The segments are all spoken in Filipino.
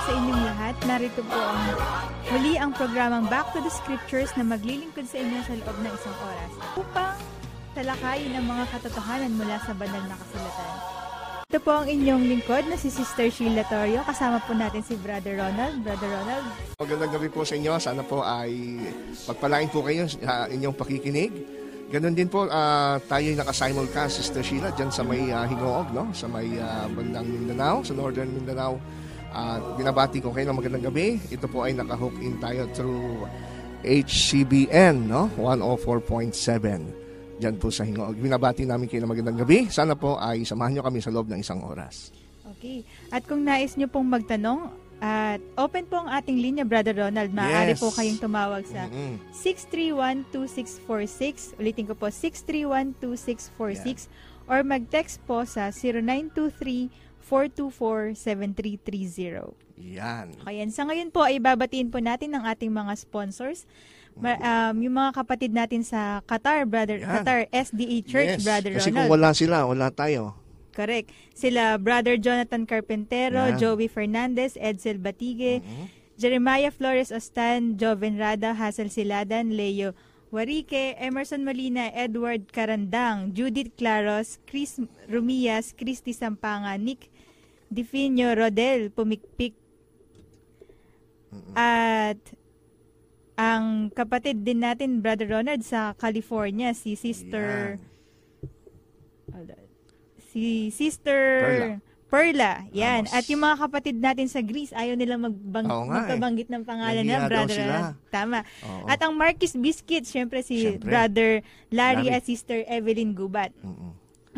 sa inyong lahat. Narito po muli ang programang Back to the Scriptures na maglilingkod sa inyo sa loob ng isang oras upang talakayin ang mga katotohanan mula sa banal na kasulatan. Ito po ang inyong lingkod na si Sister Sheila Torrio. Kasama po natin si Brother Ronald. Brother Ronald. Magandang gabi po sa inyo. Sana po ay pagpalain po kayo sa inyong pakikinig. Ganon din po, tayo naka-simulcast, Sister Sheila, dyan sa may Hingoog, no? Sa may bandang Mindanao, sa Northern Mindanao. Binabati ko kayo ng magandang gabi. Ito po ay naka-hook in tayo through HCBN, no? 104.7. Dyan po sa Hingoog. Binabati namin kayo ng magandang gabi. Sana po ay samahan nyo kami sa loob ng isang oras. Okay. At kung nais nyo pong magtanong, at open po ang ating linya, Brother Ronald. Maaari po kayong tumawag sa 631-2646. Ulitin ko po, 631-2646. Or mag-text po sa 0923-424-7330. Yan. Ayan. Sa ngayon po, ay babatiin po natin ang ating mga sponsors. Yung mga kapatid natin sa Qatar, Qatar SDA Church, Brother Ronald. Kasi kung wala sila, wala tayo. Correct. Sila Brother Jonathan Carpentero, Joey Fernandez, Edsel Batige, Jeremiah Flores Ostan, Joven Rada, Hazel Siladan, Leo Warike, Emerson Molina, Edward Carandang, Judith Claros, Chris Rumias, Christy Sampanga, Nick Difino, Rodel Pumikpik, at ang kapatid din natin, Brother Ronald, sa California, si Sister Perla. Yan. At yung mga kapatid natin sa Greece, ayaw nilang magpabanggit ng pangalan na, Brother. Tama. At ang Marquis Biscuits, syempre Brother Larry at Sister Evelyn Gubat.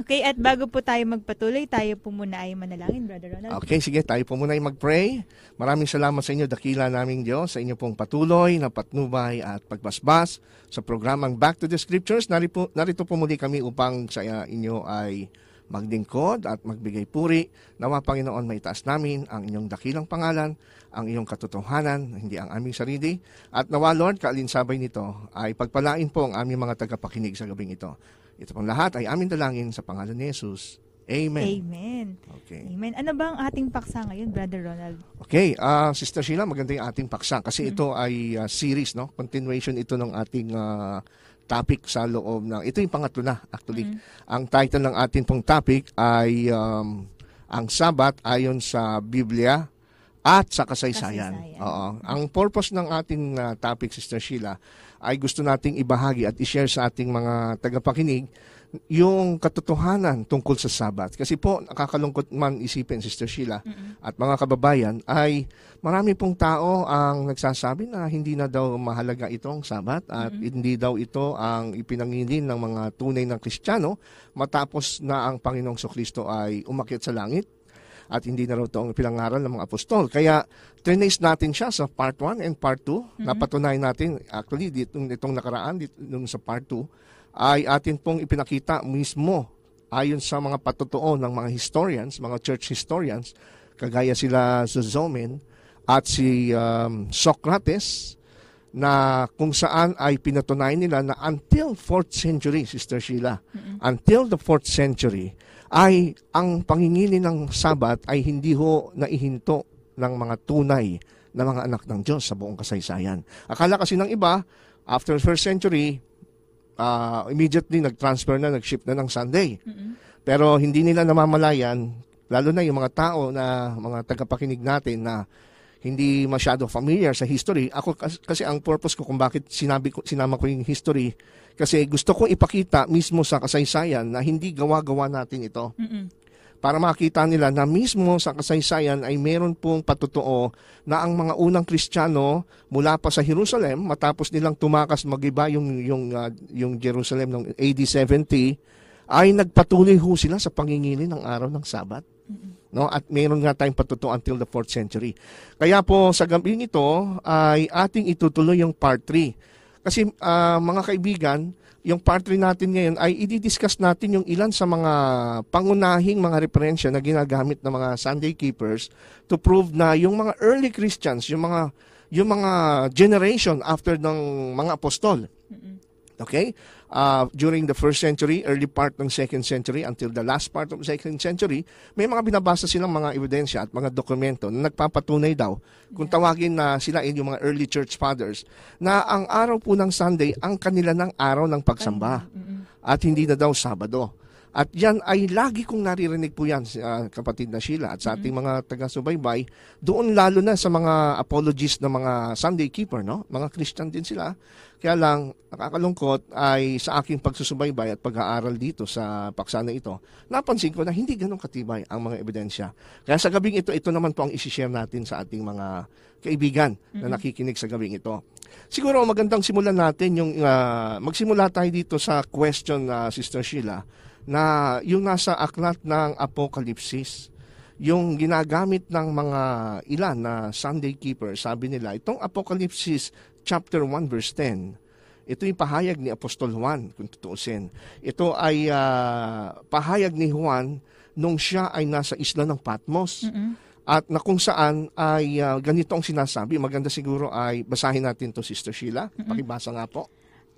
Okay, at bago po tayo magpatuloy, tayo po muna ay manalangin, Brother Ronald. Okay, sige, tayo po muna ay mag-pray. Maraming salamat sa inyo, dakila naming Diyos, sa inyo pong patuloy na patnubay at pagbasbas sa programang Back to the Scriptures. Narito po muli kami upang sa inyo ay maglingkod at magbigay puri. Nawa, Panginoon, maitaas namin ang inyong dakilang pangalan, ang iyong katotohanan, hindi ang aming sarili. At nawa, Lord, kaalinsabay nito ay pagpalain po ang aming mga tagapakinig sa gabing ito. Ito pong lahat ay aming dalangin sa pangalan ni Jesus. Amen. Amen. Okay. Amen. Ano ba ang ating paksa ngayon, Brother Ronald? Okay, Sister Sheila, maganda yung ating paksa kasi ito ay series, no? Continuation ito ng ating topic sa loob ng, ito yung pangatlo na actually. Ang title ng ating pong topic ay ang Sabat ayon sa Biblia at sa kasaysayan. Ang purpose ng ating topic, Sister Sheila, ay gusto nating ibahagi at i-share sa ating mga tagapakinig yung katotohanan tungkol sa Sabat. Kasi po, nakakalungkot man isipin, Sister Sheila, at mga kababayan, ay marami pong tao ang nagsasabi na hindi na daw mahalaga itong Sabat at hindi daw ito ang ipinangilin ng mga tunay ng Kristiyano matapos na ang Panginoong Jesucristo ay umakyat sa langit at hindi na raw ito ang pinangaral ng mga apostol. Kaya, trinace natin siya sa part 1 and part 2. Napatunayan natin, actually, itong nakaraan, sa part 2, ay atin pong ipinakita mismo ayon sa mga patotoo ng mga historians, mga church historians, kagaya sila Zozomen at si Socrates, na kung saan ay pinatunayan nila na until 4th century, Sister Sheila, until the 4th century, ay ang pangingili ng Sabat ay hindi ho naihinto ng mga tunay na mga anak ng Diyos sa buong kasaysayan. Akala kasi ng iba, after 1st century, immediately nag-transfer na, nag-shift na ng Sunday. Pero hindi nila namamalayan, lalo na yung mga tao na mga tagapakinig natin na hindi masyado familiar sa history. Ako kasi ang purpose ko kung bakit sinama ko yung history, kasi gusto kong ipakita mismo sa kasaysayan na hindi gawa-gawa natin ito. Para makita nila na mismo sa kasaysayan ay meron pong patotoo na ang mga unang Kristiyano mula pa sa Jerusalem, matapos nilang tumakas magiba yung Jerusalem ng AD 70, ay nagpatuloy ho sila sa pangingili ng araw ng Sabat. No, at meron nga tayong patotoo until the 4th century. Kaya po sa gabi nito ay ating itutuloy yung part 3. Kasi mga kaibigan, yung part 3 natin ngayon ay i-discuss natin yung ilan sa mga pangunahing mga referensya na ginagamit ng mga Sunday keepers to prove na yung mga early Christians, yung mga generation after ng mga apostol, Okay? During the 1st century, early part ng 2nd century, until the last part of 2nd century, may mga binabasa silang mga ebidensya at mga dokumento na nagpapatunay daw, kung tawagin na sila yung mga early church fathers, na ang araw po ng Sunday, ang kanila ng araw ng pagsamba. At hindi na daw Sabado. At yan ay lagi kong naririnig po yan, kapatid na Sheila, at sa ating mga taga-subaybay, doon lalo na sa mga apologists ng mga Sunday keeper, no? Mga Christian din sila. Kaya lang, nakakalungkot ay sa aking pagsusubaybay at pag-aaral dito sa paksa na ito, napansin ko na hindi ganun katibay ang mga ebidensya. Kaya sa gabing ito naman po ang isi-share natin sa ating mga kaibigan na nakikinig sa gabing ito. Siguro magandang simulan natin yung, magsimula tayo dito sa question, Sister Sheila, na yung nasa aklat ng Apokalipsis, yung ginagamit ng mga ilan na Sunday keeper, sabi nila, itong Apokalipsis chapter 1 verse 10, ito yung pahayag ni Apostol Juan, kung tutuusin. Ito ay pahayag ni Juan nung siya ay nasa isla ng Patmos. At na kung saan ay ganito ang sinasabi. Maganda siguro ay basahin natin to, Sister Sheila. Pakibasa nga po.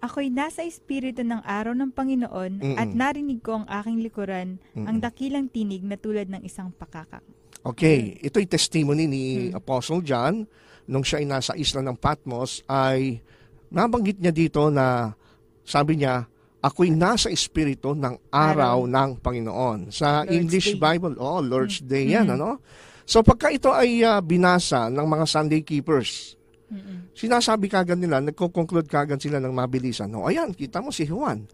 Ako'y nasa espiritu ng araw ng Panginoon at narinig ko ang aking likuran, ang dakilang tinig na tulad ng isang pakakak. Okay, ito'y testimony ni Apostle John nung siya ay nasa isla ng Patmos, ay nabanggit niya dito na sabi niya, ako'y nasa espiritu ng araw ng Panginoon. Sa Lord's English Day. Bible, Lord's Day yan, ano? So pagka ito ay binasa ng mga Sunday keepers, sinasabi kagad nila, nagko-conclude kagad sila ng mabilisan. No, ayan, kita mo si Juan.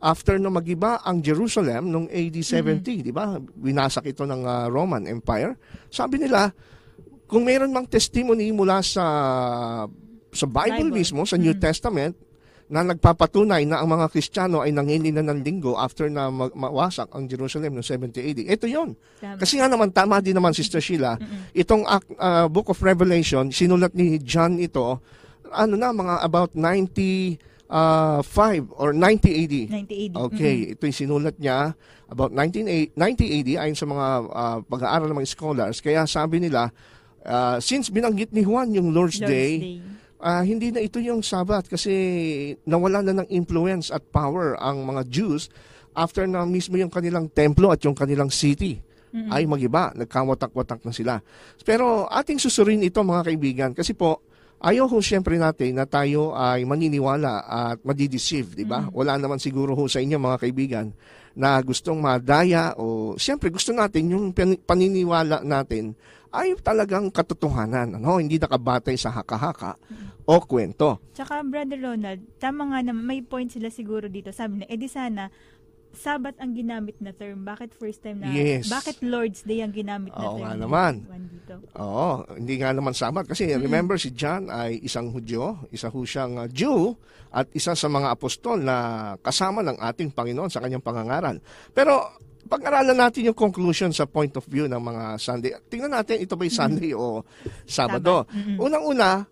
After na magiba ang Jerusalem noong AD 70, di ba? Winasak ito ng Roman Empire. Sabi nila, kung mayroon mang testimony mula sa Bible mismo, sa New Testament, na nagpapatunay na ang mga Kristiyano ay nangilina ng linggo after na mawasak ang Jerusalem noong 70 AD. Ito yun. Kasi nga naman, tama din naman, Sister Sheila, itong Book of Revelation, sinulat ni John ito, mga about 95 or 90 AD. 90 AD. Okay, ito yung sinulat niya about 90 AD ayon sa mga pag-aaral ng mga scholars. Kaya sabi nila, since binanggit ni Juan yung Lord's Day, hindi na ito yung Sabbath kasi nawala na ng influence at power ang mga Jews after na mismo yung kanilang templo at yung kanilang city ay magiba, nagkawatak-watak na sila. Pero ating susurin ito, mga kaibigan, kasi po ayaw ho siyempre natin na tayo ay maniniwala at madideceive, di ba? Wala naman siguro ho sa inyo, mga kaibigan, na gustong madaya o siyempre gusto natin yung paniniwala natin ay talagang katotohanan, ano? Hindi nakabatay sa haka-haka o kwento. Tsaka, Brother Ronald, tama nga naman, may point sila siguro dito. Sabi na, di sana, Sabbath ang ginamit na term. Bakit first time na? Yes. Bakit Lord's Day ang ginamit na term? Oo nga naman. Dito? Oo, hindi nga naman Sabbath. Kasi remember, si John ay isang Hudyo, isa ho siyang Jew, at isa sa mga apostol na kasama ng ating Panginoon sa kanyang pangangaral. Pero, pag-aralan natin yung conclusion sa point of view ng mga Sunday. Tingnan natin, ito ba'y Sunday o Sabado? Unang-una,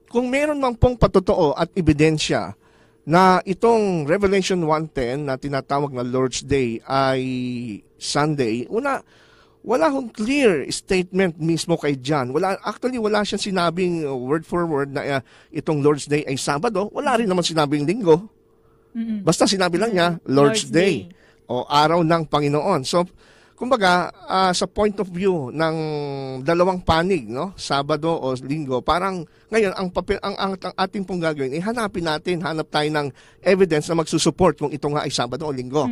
kung meron mang pong patotoo at ebidensya na itong Revelation 1:10 na tinatawag na Lord's Day ay Sunday, wala hong clear statement mismo kay John. Actually, wala siyang sinabing word for word na itong Lord's Day ay Sabado. Wala rin naman sinabing Linggo. Basta sinabi lang niya, Lord's Day. O araw ng Panginoon. So, kumbaga, sa point of view ng dalawang panig, no, Sabado o Linggo, parang ngayon ang ating pong gagawin, hanap tayo ng evidence na magsusupport kung ito nga ay Sabado o Linggo.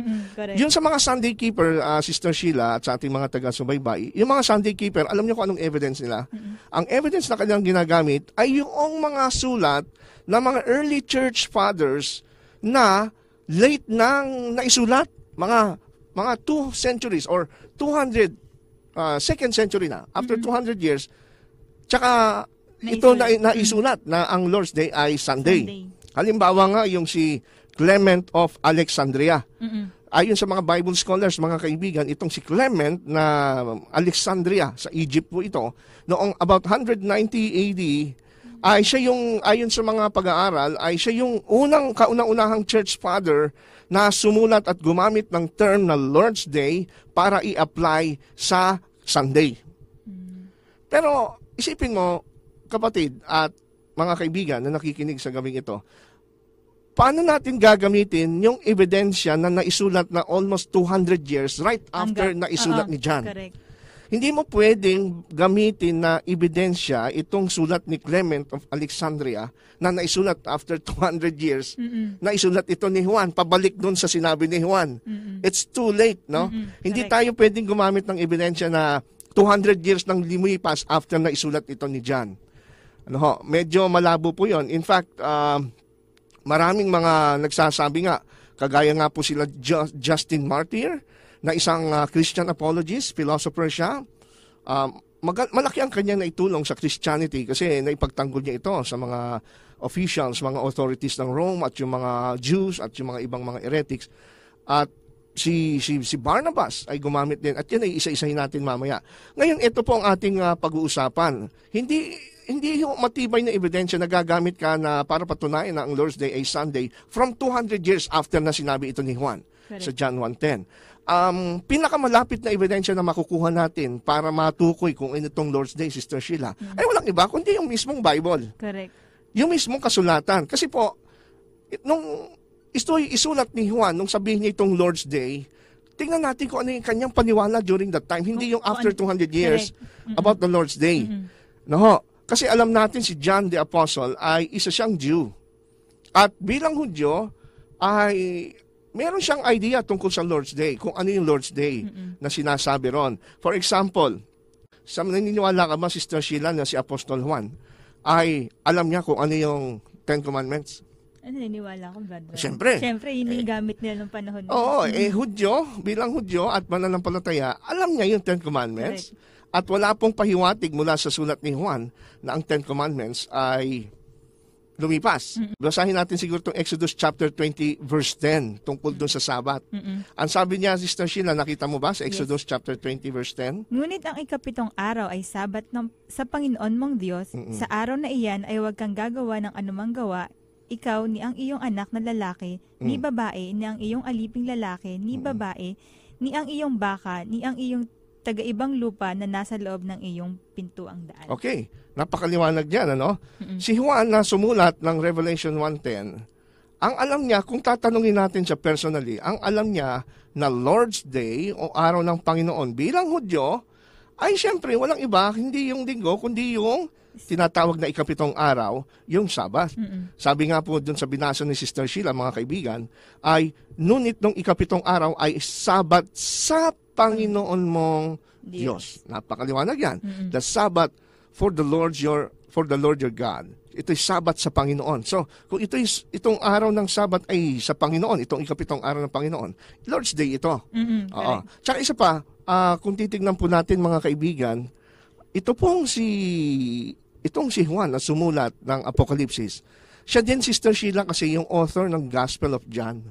Yun sa mga Sunday keeper, Sister Sheila, at sa ating mga taga-subaybay, yung mga Sunday keeper, alam niyo kung anong evidence nila? Ang evidence na kanilang ginagamit ay yung mga sulat ng mga early church fathers na late nang naisulat. Mga 2 centuries or 200 second century na, after 200 years, tsaka ito naisulat na ang Lord's Day ay Sunday. Halimbawa nga yung si Clement of Alexandria. Ayon sa mga Bible scholars, mga kaibigan, itong si Clement na Alexandria, sa Egypt po ito, noong about 190 AD, ay siya yung, ayon sa mga pag-aaral, ay siya yung kaunang-unahang church father na sumulat at gumamit ng term na Lord's Day para i-apply sa Sunday. Pero isipin mo, kapatid at mga kaibigan na nakikinig sa gabing ito, paano natin gagamitin yung ebidensya na naisulat na almost 200 years right after naisulat ni John? Correct. Hindi mo pwedeng gamitin na ebidensya itong sulat ni Clement of Alexandria na naisulat after 200 years, naisulat ito ni Juan, pabalik doon sa sinabi ni Juan. It's too late, no? Hindi tayo pwedeng gumamit ng ebidensya na 200 years nang lumipas after naisulat ito ni John. Medyo malabo po yon. In fact, maraming mga nagsasabi nga, kagaya nga po sila Justin Martyr, na isang Christian apologist, philosopher siya. Malaki ang kanya naitulong sa Christianity kasi naipagtanggol niya ito sa mga officials, mga authorities ng Rome at yung mga Jews at yung mga ibang mga heretics. At si Barnabas ay gumamit din at yan ay isa-isahin natin mamaya. Ngayon, ito po ang ating pag-uusapan. Hindi yung matibay na ebidensya na gagamit ka na para patunayan na ang Lord's Day ay Sunday from 200 years after na sinabi ito ni Juan. Correct. Sa John 1:10. Pinakamalapit na ebidensya na makukuha natin para matukoy kung ano itong Lord's Day, Sister Sheila, ay walang iba kundi yung mismong Bible. Correct. Yung mismong kasulatan. Kasi po, nung isulat ni Juan, nung sabihin niya itong Lord's Day, tingnan natin kung ano yung kanyang paniwala during that time. Hindi yung after 200 years about the Lord's Day. Kasi alam natin si John the Apostle ay isa siyang Jew. At bilang Hudyo, ay meron siyang idea tungkol sa Lord's Day, kung ano yung Lord's Day na sinasabi ron. For example, naniniwala ka ba, Sister Sheila, na si Apostol Juan ay alam niya kung ano yung Ten Commandments? Naniniwala ko, brother. Siyempre, yun yung gamit nila ng panahon. Oo, Hudyo, bilang Hudyo at mananampalataya, alam niya yung Ten Commandments. Correct. At wala pong pahiwatig mula sa sulat ni Juan na ang Ten Commandments ay lumipas. Basahin natin siguro itong Exodus chapter 20 verse 10 tungkol doon sa Sabat. Ang sabi niya, Sister Sheila, nakita mo ba sa Exodus chapter 20 verse 10? Ngunit ang ikapitong araw ay Sabat sa Panginoon mong Diyos. Sa araw na iyan ay huwag kang gagawa ng anumang gawa, ikaw ni ang iyong anak na lalaki, ni babae, ni ang iyong aliping lalaki, ni babae, ni ang iyong baka, ni ang iyong taga-ibang lupa na nasa loob ng iyong pintuang daan. Okay. Napakaliwanag yan, ano? Si Juan na sumulat ng Revelation 1:10, ang alam niya, kung tatanungin natin siya personally, ang alam niya na Lord's Day o araw ng Panginoon bilang Hudyo, ay siyempre walang iba, hindi yung linggo, kundi yung tinatawag na ikapitong araw, yung Sabat. Sabi nga po dun sa binasa ni Sister Sheila, mga kaibigan, ay ngunit nung ikapitong araw ay Sabat sa Panginoon mong Diyos. Napakaliwanag yan. The Sabbath for the Lord your God. Ito'y Sabat sa Panginoon. So, kung itong araw ng Sabat ay sa Panginoon, itong ikapitong araw ng Panginoon, Lord's Day ito. Tsaka isa pa, kung titignan po natin mga kaibigan, itong si Juan na sumulat ng Apokalipsis, siya din, Sister Sheila, kasi yung author ng Gospel of John.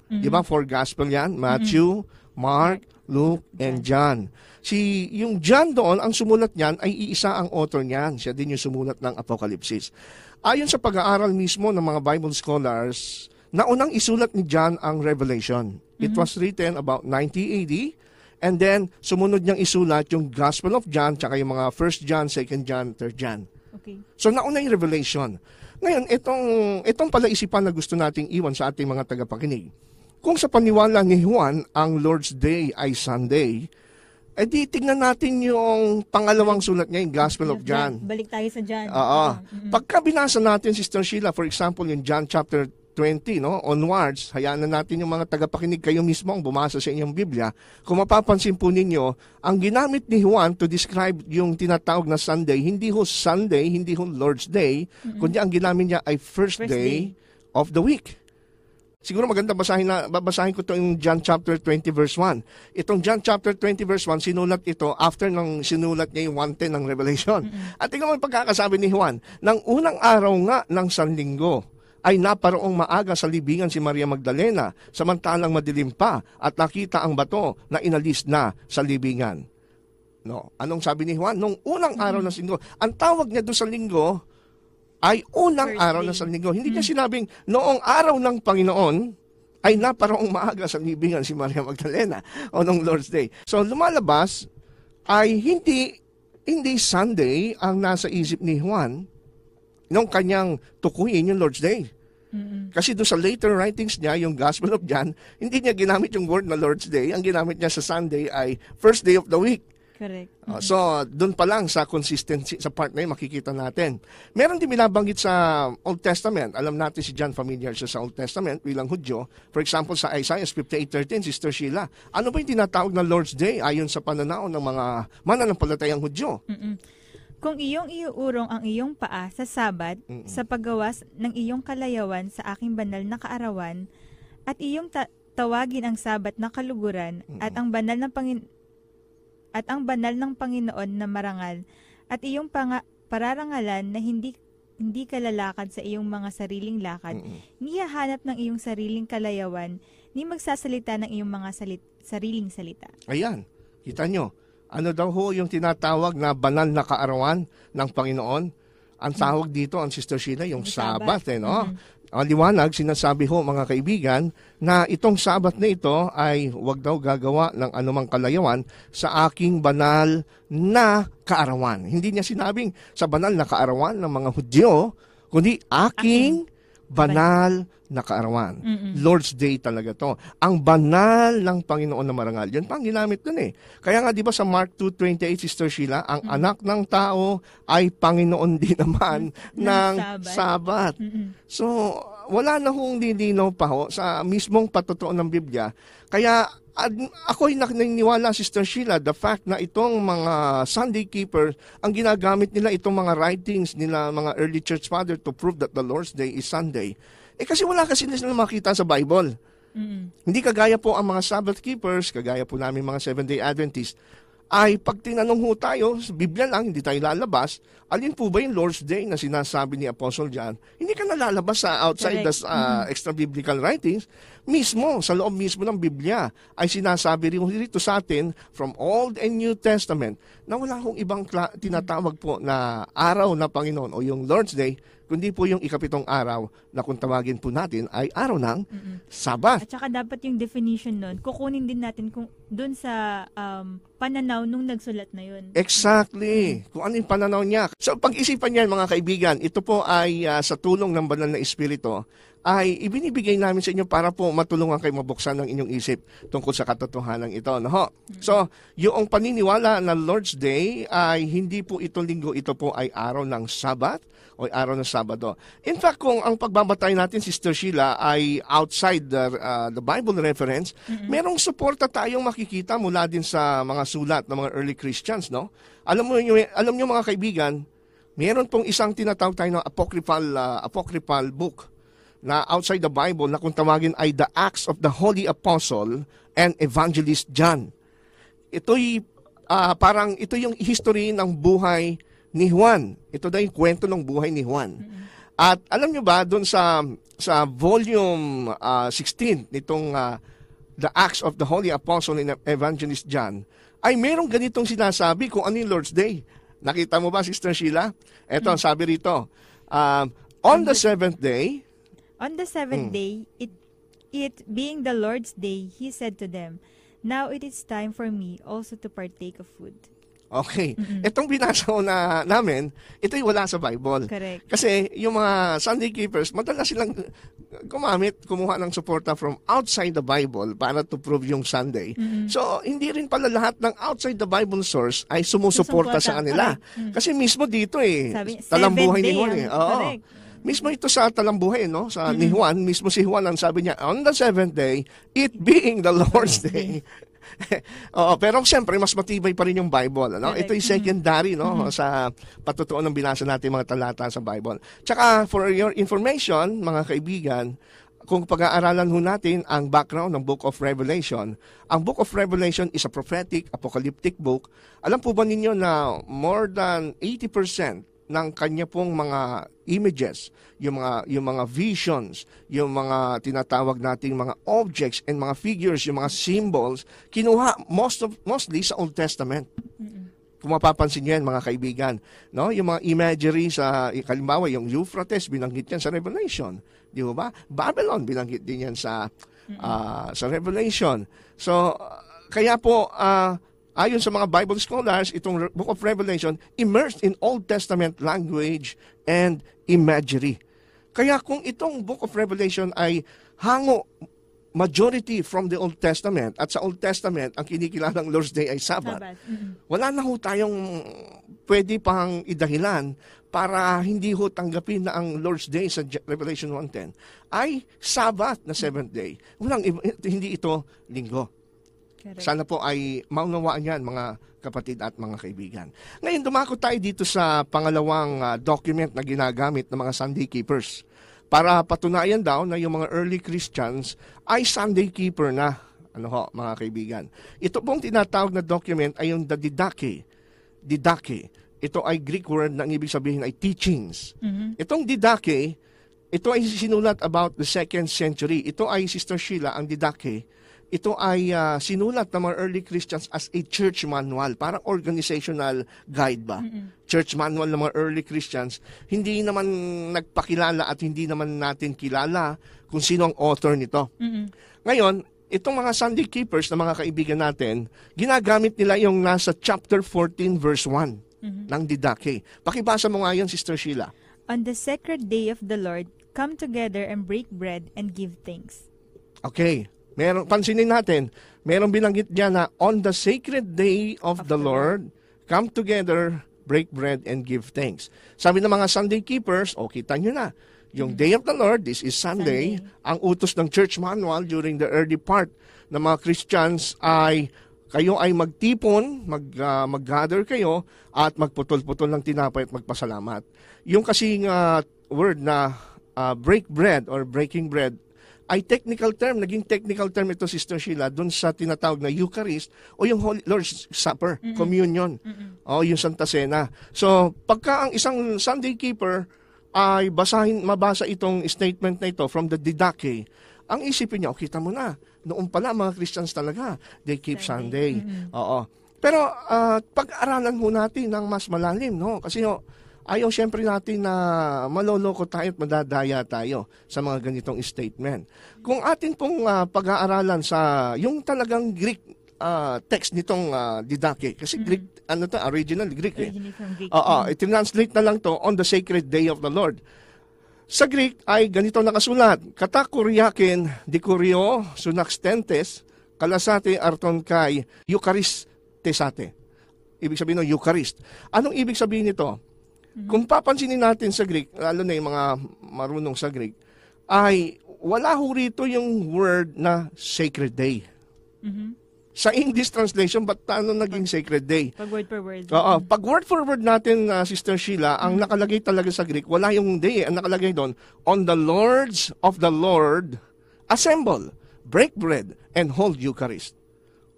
Di ba? 4 Gospel yan. Matthew, Mark, Luke, and John. Yung John doon, ang sumulat niyan ay iisa ang author niyan. Siya din yung sumulat ng Apokalipsis. Ayon sa pag-aaral mismo ng mga Bible scholars, naunang isulat ni John ang Revelation. It was written about 90 AD, and then sumunod niyang isulat yung Gospel of John, tsaka yung mga 1 John, 2 John, 3 John. Okay. So nauna yung Revelation. Ngayon, itong palaisipan na gusto nating iwan sa ating mga tagapakinig. Kung sa paniwala ni Juan, ang Lord's Day ay Sunday, di tignan natin yung pangalawang sulat niya, yung Gospel of John. Balik tayo sa John. Pagka binasa natin, Sister Sheila, for example, yung John chapter 20, onwards, hayaan na natin yung mga tagapakinig, kayo mismo ang bumasa sa inyong Biblia. Kung mapapansin po ninyo, ang ginamit ni Juan to describe yung tinatawag na Sunday, hindi ho Sunday, hindi ho Lord's Day, kundi ang ginamit niya ay first day of the week. Siguro maganda babasahin ko ito yung John chapter 20 verse 1. Itong John chapter 20 verse 1, sinulat ito after nang sinulat niya yung 1:10 ng Revelation. At tingnan mo yung pagkakasabi ni Juan, nang unang araw nga ng Sanlinggo, ay naparoong maaga sa libingan si Maria Magdalena, samantalang madilim pa, at nakita ang bato na inalis na sa libingan. Anong sabi ni Juan? Nung unang araw ng Linggo, ang tawag niya doon sa linggo, ay unang araw ng Sanlinggo. Hindi niya sinabing noong araw ng Panginoon ay naparoong maaga sa libingan si Maria Magdalena o nung Lord's Day. So lumalabas ay hindi Sunday ang nasa isip ni Juan nung kanyang tukuyin yung Lord's Day. Kasi doon sa later writings niya, yung Gospel of John, hindi niya ginamit yung word na Lord's Day. Ang ginamit niya sa Sunday ay first day of the week. Correct. So, doon pa lang sa consistency, sa part na yun, makikita natin. Meron din binabanggit sa Old Testament. Alam natin si John familiar siya sa Old Testament bilang Hudyo. For example, sa Isaiah 58:13, Sister Sheila, ano ba yung tinatawag na Lord's Day ayon sa pananaw ng mga mananampalatayang Hudyo? Kung iyong iuurong ang iyong paa sa Sabat, sa paggawas ng iyong kalayawan sa aking banal na kaarawan, at iyong tawagin ang Sabat na kaluguran, at ang banal ng Panginoon na marangal, at iyong pararangalan na hindi kalalakad sa iyong mga sariling lakad, ni hahanap ng iyong sariling kalayawan, ni magsasalita ng iyong mga sariling salita. Ayan, kita nyo. Ano daw ho yung tinatawag na banal na kaarawan ng Panginoon? Ang tawag dito, ang Sister Sheila, yung Sabat, no? Ang liwanag, sinasabi ho mga kaibigan, na itong Sabat na ito ay huwag daw gagawa ng anumang kalayawan sa aking banal na kaarawan. Hindi niya sinabing sa banal na kaarawan ng mga Hudyo, kundi aking banal na kaarawan. Lord's Day talaga to. Ang banal ng Panginoon na marangal. Yan pa ang ginamit dun eh. Kaya nga di ba sa Mark 2:28, Sister Sheila, ang anak ng tao ay Panginoon din naman ng Sabat. So, wala na hong lilinaw pa ho sa mismong patutuon ng Biblia. Kaya ako'y naniniwala, Sister Sheila, the fact na itong mga Sunday keepers, ang ginagamit nila itong mga writings nila, mga early church father to prove that the Lord's Day is Sunday. Kasi wala kasi nila makita sa Bible. Hindi kagaya po ang mga Sabbath keepers, kagaya po namin mga Seventh-day Adventists, ay pag tinanong ho tayo, sa Biblia lang, hindi tayo lalabas, alin po ba yung Lord's Day na sinasabi ni Apostle John? Hindi ka nalalabas sa outside the extra-biblical writings. Mismo, sa loob mismo ng Biblia, ay sinasabi rin dito sa atin, from Old and New Testament, na wala hong ibang tinatawag po na araw na Panginoon o yung Lord's Day, kundi po yung ikapitong araw na kung tawagin po natin ay araw ng Sabat. At saka dapat yung definition nun, kukunin din natin kung dun sa pananaw nung nagsulat na yun. Exactly. Kung ano yung pananaw niya. So pag-isipan niyan mga kaibigan, ito po ay sa tulong ng Banal na Espiritu, ay ibinibigay namin sa inyo para po matulungan kayo mabuksan ng inyong isip tungkol sa katotohanan ito. No? So, yung paniniwala na Lord's Day ay hindi po ito linggo, ito po ay araw ng Sabat o araw ng Sabado. In fact, kung ang pagbabatay natin, Sister Sheila, ay outside the Bible reference, merong suporta tayong makikita mula din sa mga sulat ng mga early Christians. No? Alam nyo mga kaibigan, meron pong isang tinatawag tayo ng apocryphal book na outside the Bible na kung tawagin ay the Acts of the Holy Apostle and Evangelist John. Ito'y ito yung history ng buhay ni Juan. Ito na yung kwento ng buhay ni Juan. At alam nyo ba, doon sa volume 16 nitong the Acts of the Holy Apostle and Evangelist John, ay merong ganitong sinasabi kung ano yung Lord's Day. Nakita mo ba, Sister Sheila? Ito, sabi rito, on the seventh day, on the seventh day, it being the Lord's day, he said to them, now it is time for me also to partake of food. Okay. Itong binasa ko namin, ito'y wala sa Bible. Correct. Kasi yung mga Sunday keepers, madalas silang kumuha ng suporta from outside the Bible para to prove yung Sunday. So, hindi rin pala lahat ng outside the Bible source ay sumusuporta sa kanila. Kasi mismo dito talambuhay ni Juan eh. Oo. Mismo ito sa talambuhay, no? Sa ni Juan, mismo si Juan ang sabi niya, on the seventh day, it being the Lord's day. Oo, pero siyempre, mas matibay pa rin yung Bible. Ano? Ito yung secondary sa patutuon ng binasa natin mga talata sa Bible. Tsaka, for your information, mga kaibigan, kung pag-aaralan ho natin ang background ng Book of Revelation, ang Book of Revelation is a prophetic, apocalyptic book. Alam po ba ninyo na more than 80% ng kanya pong mga images, yung mga visions, yung mga tinatawag nating mga objects and mga figures, yung mga symbols, kinuha mostly sa Old Testament. Kung mapapansin niyo yan, mga kaibigan, no? Yung mga imagery sa, halimbawa, yung Euphrates, binanggit yan sa Revelation. Di ba? Babylon, binanggit din yan sa Revelation. So, kaya po, ayon sa mga Bible scholars, itong Book of Revelation, immersed in Old Testament language and imagery. Kaya kung itong Book of Revelation ay hango majority from the Old Testament, at sa Old Testament, ang kinikilalang Lord's Day ay Sabbath. Wala na ho tayong pwede pang idahilan para hindi ho tanggapin na ang Lord's Day sa Revelation 1:10 ay Sabbath na 7th day. Hindi ito linggo. Correct. Sana po ay maunawaan yan, mga kapatid at mga kaibigan. Ngayon, dumako tayo dito sa pangalawang document na ginagamit ng mga Sunday keepers. Para patunayan daw na yung mga early Christians ay Sunday keeper na. Mga kaibigan. Ito pong tinatawag na document ay yung the Didache. Didache. Ito ay Greek word na ang ibig sabihin ay teachings. Itong Didache, ito ay sinulat about the 2nd century. Ito ay, Sister Sheila, ang Didache, ito ay sinulat ng mga early Christians as a church manual, parang organizational guide ba? Church manual ng mga early Christians. Hindi naman nagpakilala at hindi naman natin kilala kung sino ang author nito. Ngayon, itong mga Sunday keepers na mga kaibigan natin, ginagamit nila yung nasa chapter 14 verse 1 ng Didache. Pakibasa mo nga yan, Sister Sheila. On the sacred day of the Lord, come together and break bread and give thanks. Okay. Pansinin natin, merong binanggit diyan na on the sacred day of the Lord, come together, break bread, and give thanks. Sabi ng mga Sunday keepers, kita nyo na, yung day of the Lord, this is Sunday, ang utos ng church manual during the early part ng mga Christians ay kayo ay magtipon, mag-gather kayo, at magputol-putol ng tinapay at magpasalamat. Yung kasing word na break bread or breaking bread, ay technical term, naging technical term ito, Sister Sheila, dun sa tinatawag na Eucharist o yung Lord's Supper, communion, o yung Santa Cena. So, pagka ang isang Sunday keeper ay mabasa itong statement na ito from the Didache, ang isipin niya, kita mo na, noon pala mga Christians talaga, they keep Sunday. Oo. Pero pag-aralan ho natin ng mas malalim, no? Kasi ayaw siyempre natin na maloloko tayo at madadaya tayo sa mga ganitong statement. Kung atin pong pag-aaralan sa yung talagang Greek text nitong Didache, kasi Greek, original Greek. Itinranslate na lang to on the sacred day of the Lord. Sa Greek ay ganito nakasulat, kata Kuriakin di Kurio sunaxtentes kalasate arton kay Eucharistesate. Ibig sabihin ng Eucharist. Anong ibig sabihin nito? Kung papansinin natin sa Greek, lalo na yung mga marunong sa Greek, ay wala ho rito yung word na sacred day. Sa English translation, ba't paano naging sacred day? Pag word per word. Oo. Pag word for word natin, Sister Sheila, ang nakalagay talaga sa Greek, wala yung day. Ang nakalagay doon, on the Lords of the Lord, assemble, break bread, and hold Eucharist.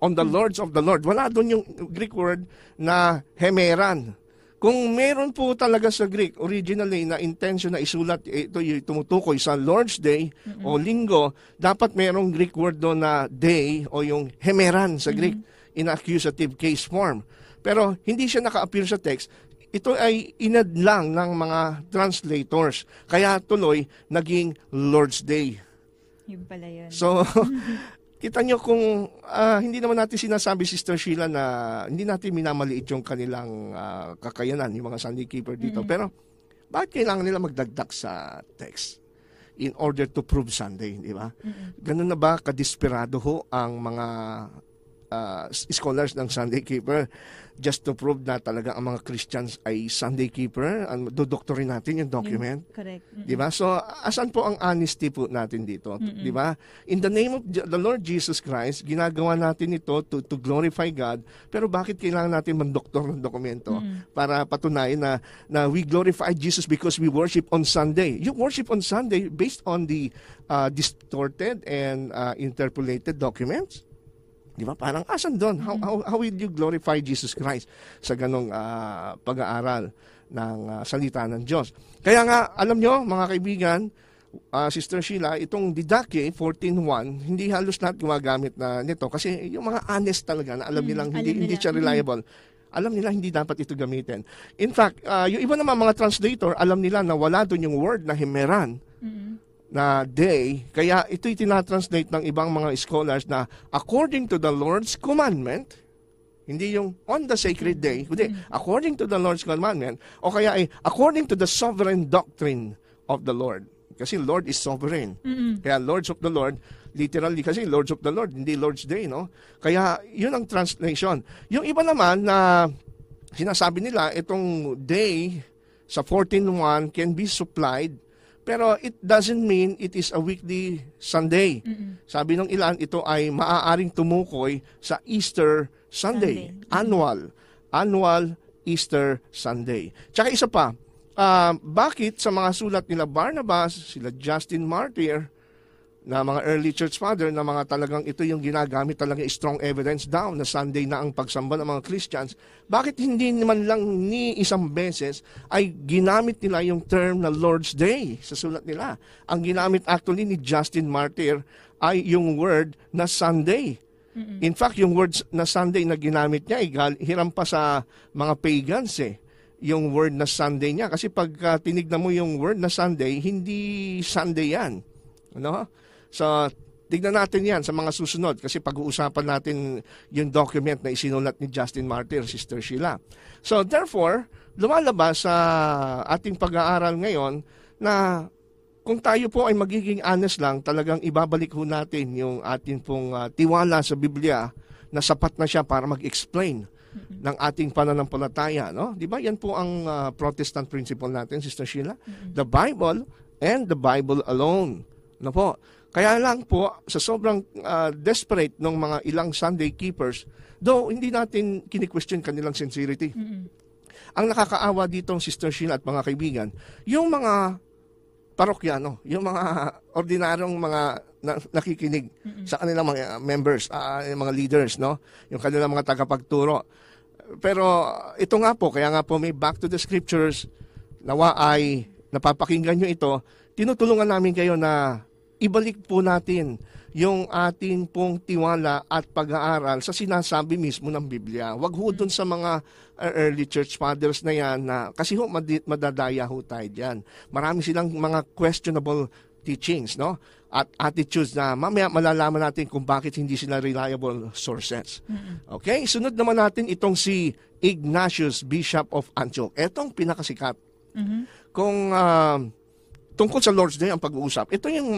On the Lords of the Lord. Wala doon yung Greek word na hemeran. Kung meron po talaga sa Greek, originally na intention na isulat, ito yung tumutukoy sa Lord's Day o Linggo, dapat merong Greek word doon na day o yung hemeran sa Greek in accusative case form. Pero hindi siya naka-appear sa text. Ito ay inad lang ng mga translators. Kaya tuloy, naging Lord's Day. Yun pala yun. So, kita nyo kung hindi naman natin sinasabi, Sister Sheila, na hindi natin minamaliit yung kanilang kakayanan, yung mga Sunday keeper dito. Pero, bakit kailangan nila magdagdag sa text? In order to prove Sunday, di ba? Ganun na ba kadesperado ho ang mga scholars ng Sunday keeper just to prove na talaga ang mga Christians ay Sunday keeper? Dodoktorin natin yung document. Correct. Di ba? So, asan po ang honesty po natin dito? Di ba? In the name of the Lord Jesus Christ, ginagawa natin ito to glorify God, pero bakit kailangan natin mandoktor ng dokumento para patunayan na we glorify Jesus because we worship on Sunday? You worship on Sunday based on the distorted and interpolated documents? Di ba? Parang asan doon? How will you glorify Jesus Christ sa ganong pag-aaral ng salita ng Diyos? Kaya nga, alam nyo, mga kaibigan, Sister Sheila, itong Didache 14.1, hindi halos lahat gumagamit na nito kasi yung mga honest talaga na alam nilang hindi siya reliable. Alam nila hindi dapat ito gamitin. In fact, yung iba naman mga translator, alam nila na wala doon yung word na hemeran. Na day, kaya ito'y tinatranslate ng ibang mga scholars na according to the Lord's commandment, hindi yung on the sacred day, kundi according to the Lord's commandment, o kaya ay according to the sovereign doctrine of the Lord. Kasi Lord is sovereign. Kaya Lords of the Lord, literally kasi Lords of the Lord, hindi Lord's Day, no? Kaya yun ang translation. Yung iba naman na sinasabi nila, itong day sa 14:1 can be supplied, pero it doesn't mean it is a weekly Sunday. Sabi ng ilan, ito ay maaaring tumukoy sa Easter Sunday. Annual Easter Sunday. Tsaka isa pa, bakit sa mga sulat nila Barnabas, sila Justin Martyr, na mga early church father, na mga talagang ito yung ginagamit talaga strong evidence daw na Sunday na ang pagsamba ng mga Christians, bakit hindi naman lang ni isang beses ay ginamit nila yung term na Lord's Day sa sulat nila? Ang ginamit actually ni Justin Martyr ay yung word na Sunday. In fact, yung word na Sunday na ginamit niya, hiram pa sa mga pagans yung word na Sunday niya. Kasi pag tinignan mo yung word na Sunday, hindi Sunday yan. No? So, tignan natin yan sa mga susunod kasi pag-uusapan natin yung document na isinulat ni Justin Martyr, Sister Sheila. So, therefore, lumalabas sa ating pag-aaral ngayon na kung tayo po ay magiging honest lang, talagang ibabalik ho natin yung ating pong tiwala sa Biblia na sapat na siya para mag-explain ng ating pananampalataya. No? Di ba? Yan po ang Protestant principle natin, Sister Sheila. The Bible and the Bible alone. No po? Kaya lang po, sa sobrang desperate ng mga ilang Sunday keepers, though hindi natin kini-question kanilang sincerity. Ang nakakaawa dito, Sister Sheila at mga kaibigan, yung mga parokyano, yung mga ordinaryong mga nakikinig sa kanilang mga members, yung mga leaders, no? Yung kanilang mga tagapagturo. Pero ito nga po, kaya nga po may Back to the Scriptures, nawa ay napapakinggan nyo ito, tinutulungan namin kayo na ibalik po natin yung ating pong tiwala at pag-aaral sa sinasabi mismo ng Biblia. Huwag ho dun sa mga early church fathers na yan na kasi ho madadaya ho tayo dyan. Marami silang mga questionable teachings, no? At attitudes na mamaya malalaman natin kung bakit hindi sila reliable sources. Okay? Sunod naman natin itong si Ignatius, Bishop of Antioch. Etong pinakasikat. Kung tungkol sa Lord's Day ang pag-uusap. Ito yung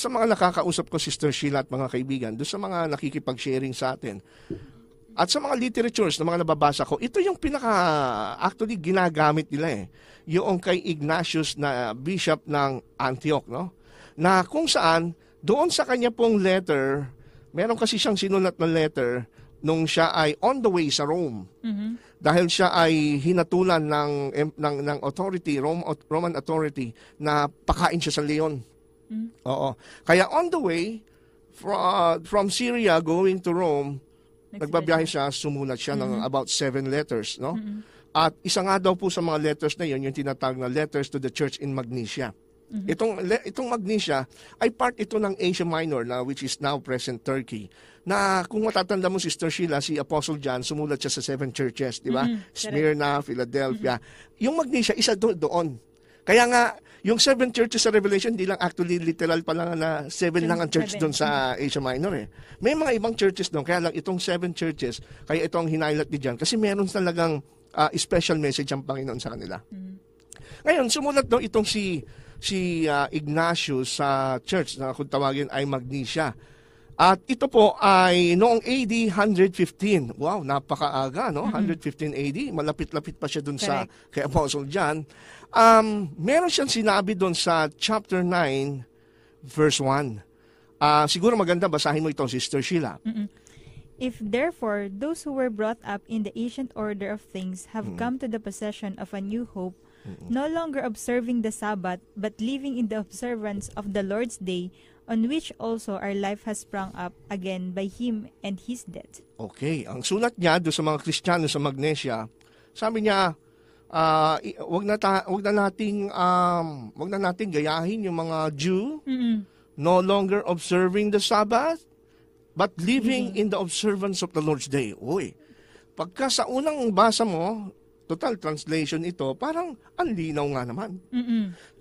sa mga nakakausap ko, Sister Sheila at mga kaibigan, doon sa mga nakikipag-sharing sa atin. At sa mga literatures na mga nababasa ko, ito yung actually ginagamit nila yung kay Ignatius na bishop ng Antioch, no? Na kung saan, doon sa kanya pong letter, meron kasi siyang sinulat na letter nung siya ay on the way sa Rome. Dahil siya ay hinatulan ng authority, Roman authority, na pakain siya sa leon. Oo. Kaya on the way, from Syria going to Rome, nagbabiyahe siya, sumulat siya ng about 7 letters. No? At isa nga daw po sa mga letters na yun, yung tinatawag na letters to the church in Magnesia. Itong Magnesia ay part ito ng Asia Minor, which is now present Turkey. Na kung matatanda mo, Sister Sheila, si Apostle John, sumulat siya sa 7 churches, di ba? Smyrna, Philadelphia. Yung Magnesia, isa doon. Kaya nga, yung 7 churches sa Revelation, di lang actually literal pa lang na 7 lang ang church doon sa Asia Minor. May mga ibang churches doon, kaya lang itong 7 churches, kaya ito ang hinighlight ni John, kasi meron talagang special message ang Panginoon sa kanila. Ngayon, sumulat daw itong si Ignatius sa church na kung tawagin ay Magnesia. At ito po ay noong AD 115. Wow, napakaaga, no? 115 AD. Malapit-lapit pa siya dun sa kay Apostle John. Meron siyang sinabi dun sa chapter 9, verse 1. Siguro maganda, basahin mo ito, Sister Sheila. If therefore those who were brought up in the ancient order of things have come to the possession of a new hope, no longer observing the Sabbath, but living in the observance of the Lord's Day, on which also our life has sprung up again by Him and His death. Okay, ang sulat niya doon sa mga Kristiyano sa Magnesia, sabi niya, wag na nating gayahin yung mga Jew, no longer observing the Sabbath, but living in the observance of the Lord's Day. Uy, pagka sa unang basa mo, total translation ito, parang ang linaw nga naman.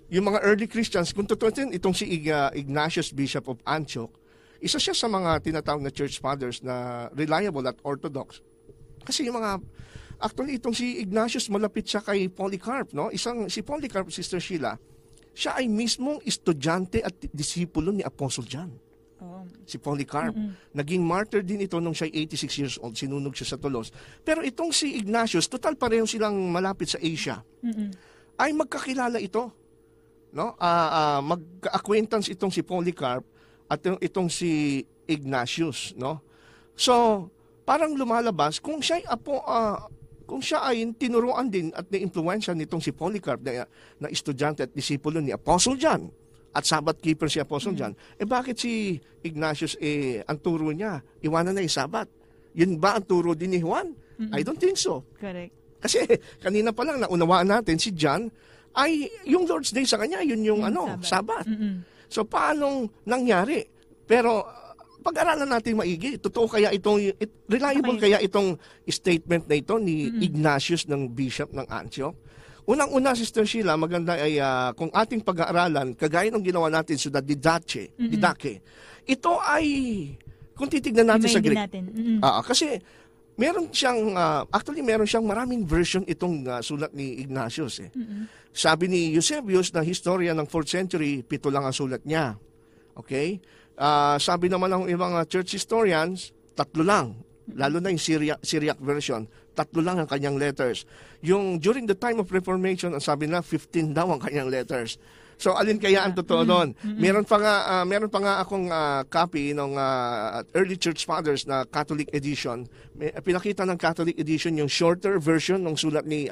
Yung mga early Christians, kung totoo itong si Ignatius, Bishop of Antioch, isa siya sa mga tinatawag na church fathers na reliable at orthodox. Kasi yung mga, actually itong si Ignatius, malapit siya kay Polycarp, no? Si Polycarp, Sister Sheila, siya ay mismong estudyante at disipulo ni Apostle John. Si Polycarp. Naging martyr din ito nung siya 86 years old. Sinunog siya sa tulos. Pero itong si Ignatius, total pareho silang malapit sa Asia. Ay magkakilala ito. No? Mag-acquaintance itong si Polycarp at itong si Ignatius. No? So, parang lumalabas kung siya ay tinuruan din at na-influensya nitong si Polycarp na estudyante at disipulo ni Apostle John at Sabbath keeper si Apostle John, bakit si Ignatius, ang turo niya, iwanan na yung Sabbath? Yun ba ang turo din ni Juan? I don't think so. Correct. Kasi kanina pa lang naunawaan natin, si John, ay yung Lord's Day sa kanya, yun yung Sabbath. So paanong nangyari? Pero pag-aralan natin maigi, totoo kaya reliable kaya itong statement na ito ni Ignatius ng Bishop ng Antioch? Unang-una, Sister Sheila, maganda ay kung ating pag-aaralan, kagaya ng ginawa natin sa Didache, ito ay, kung titignan natin sa Greek, kasi meron siyang, meron siyang maraming version itong sulat ni Ignatius. Sabi ni Eusebius na historia ng 4th century, 7 lang ang sulat niya. Okay? Sabi naman ng ibang church historians, 3 lang. Lalo na yung Syriac version, 3 lang ang kanyang letters. Yung during the time of Reformation, ang sabi na 15 daw ang kanyang letters. So alin kaya ang totoo doon? Meron pa nga akong copy ng early church fathers na Catholic edition. Pinakita ng Catholic edition yung shorter version ng sulat ni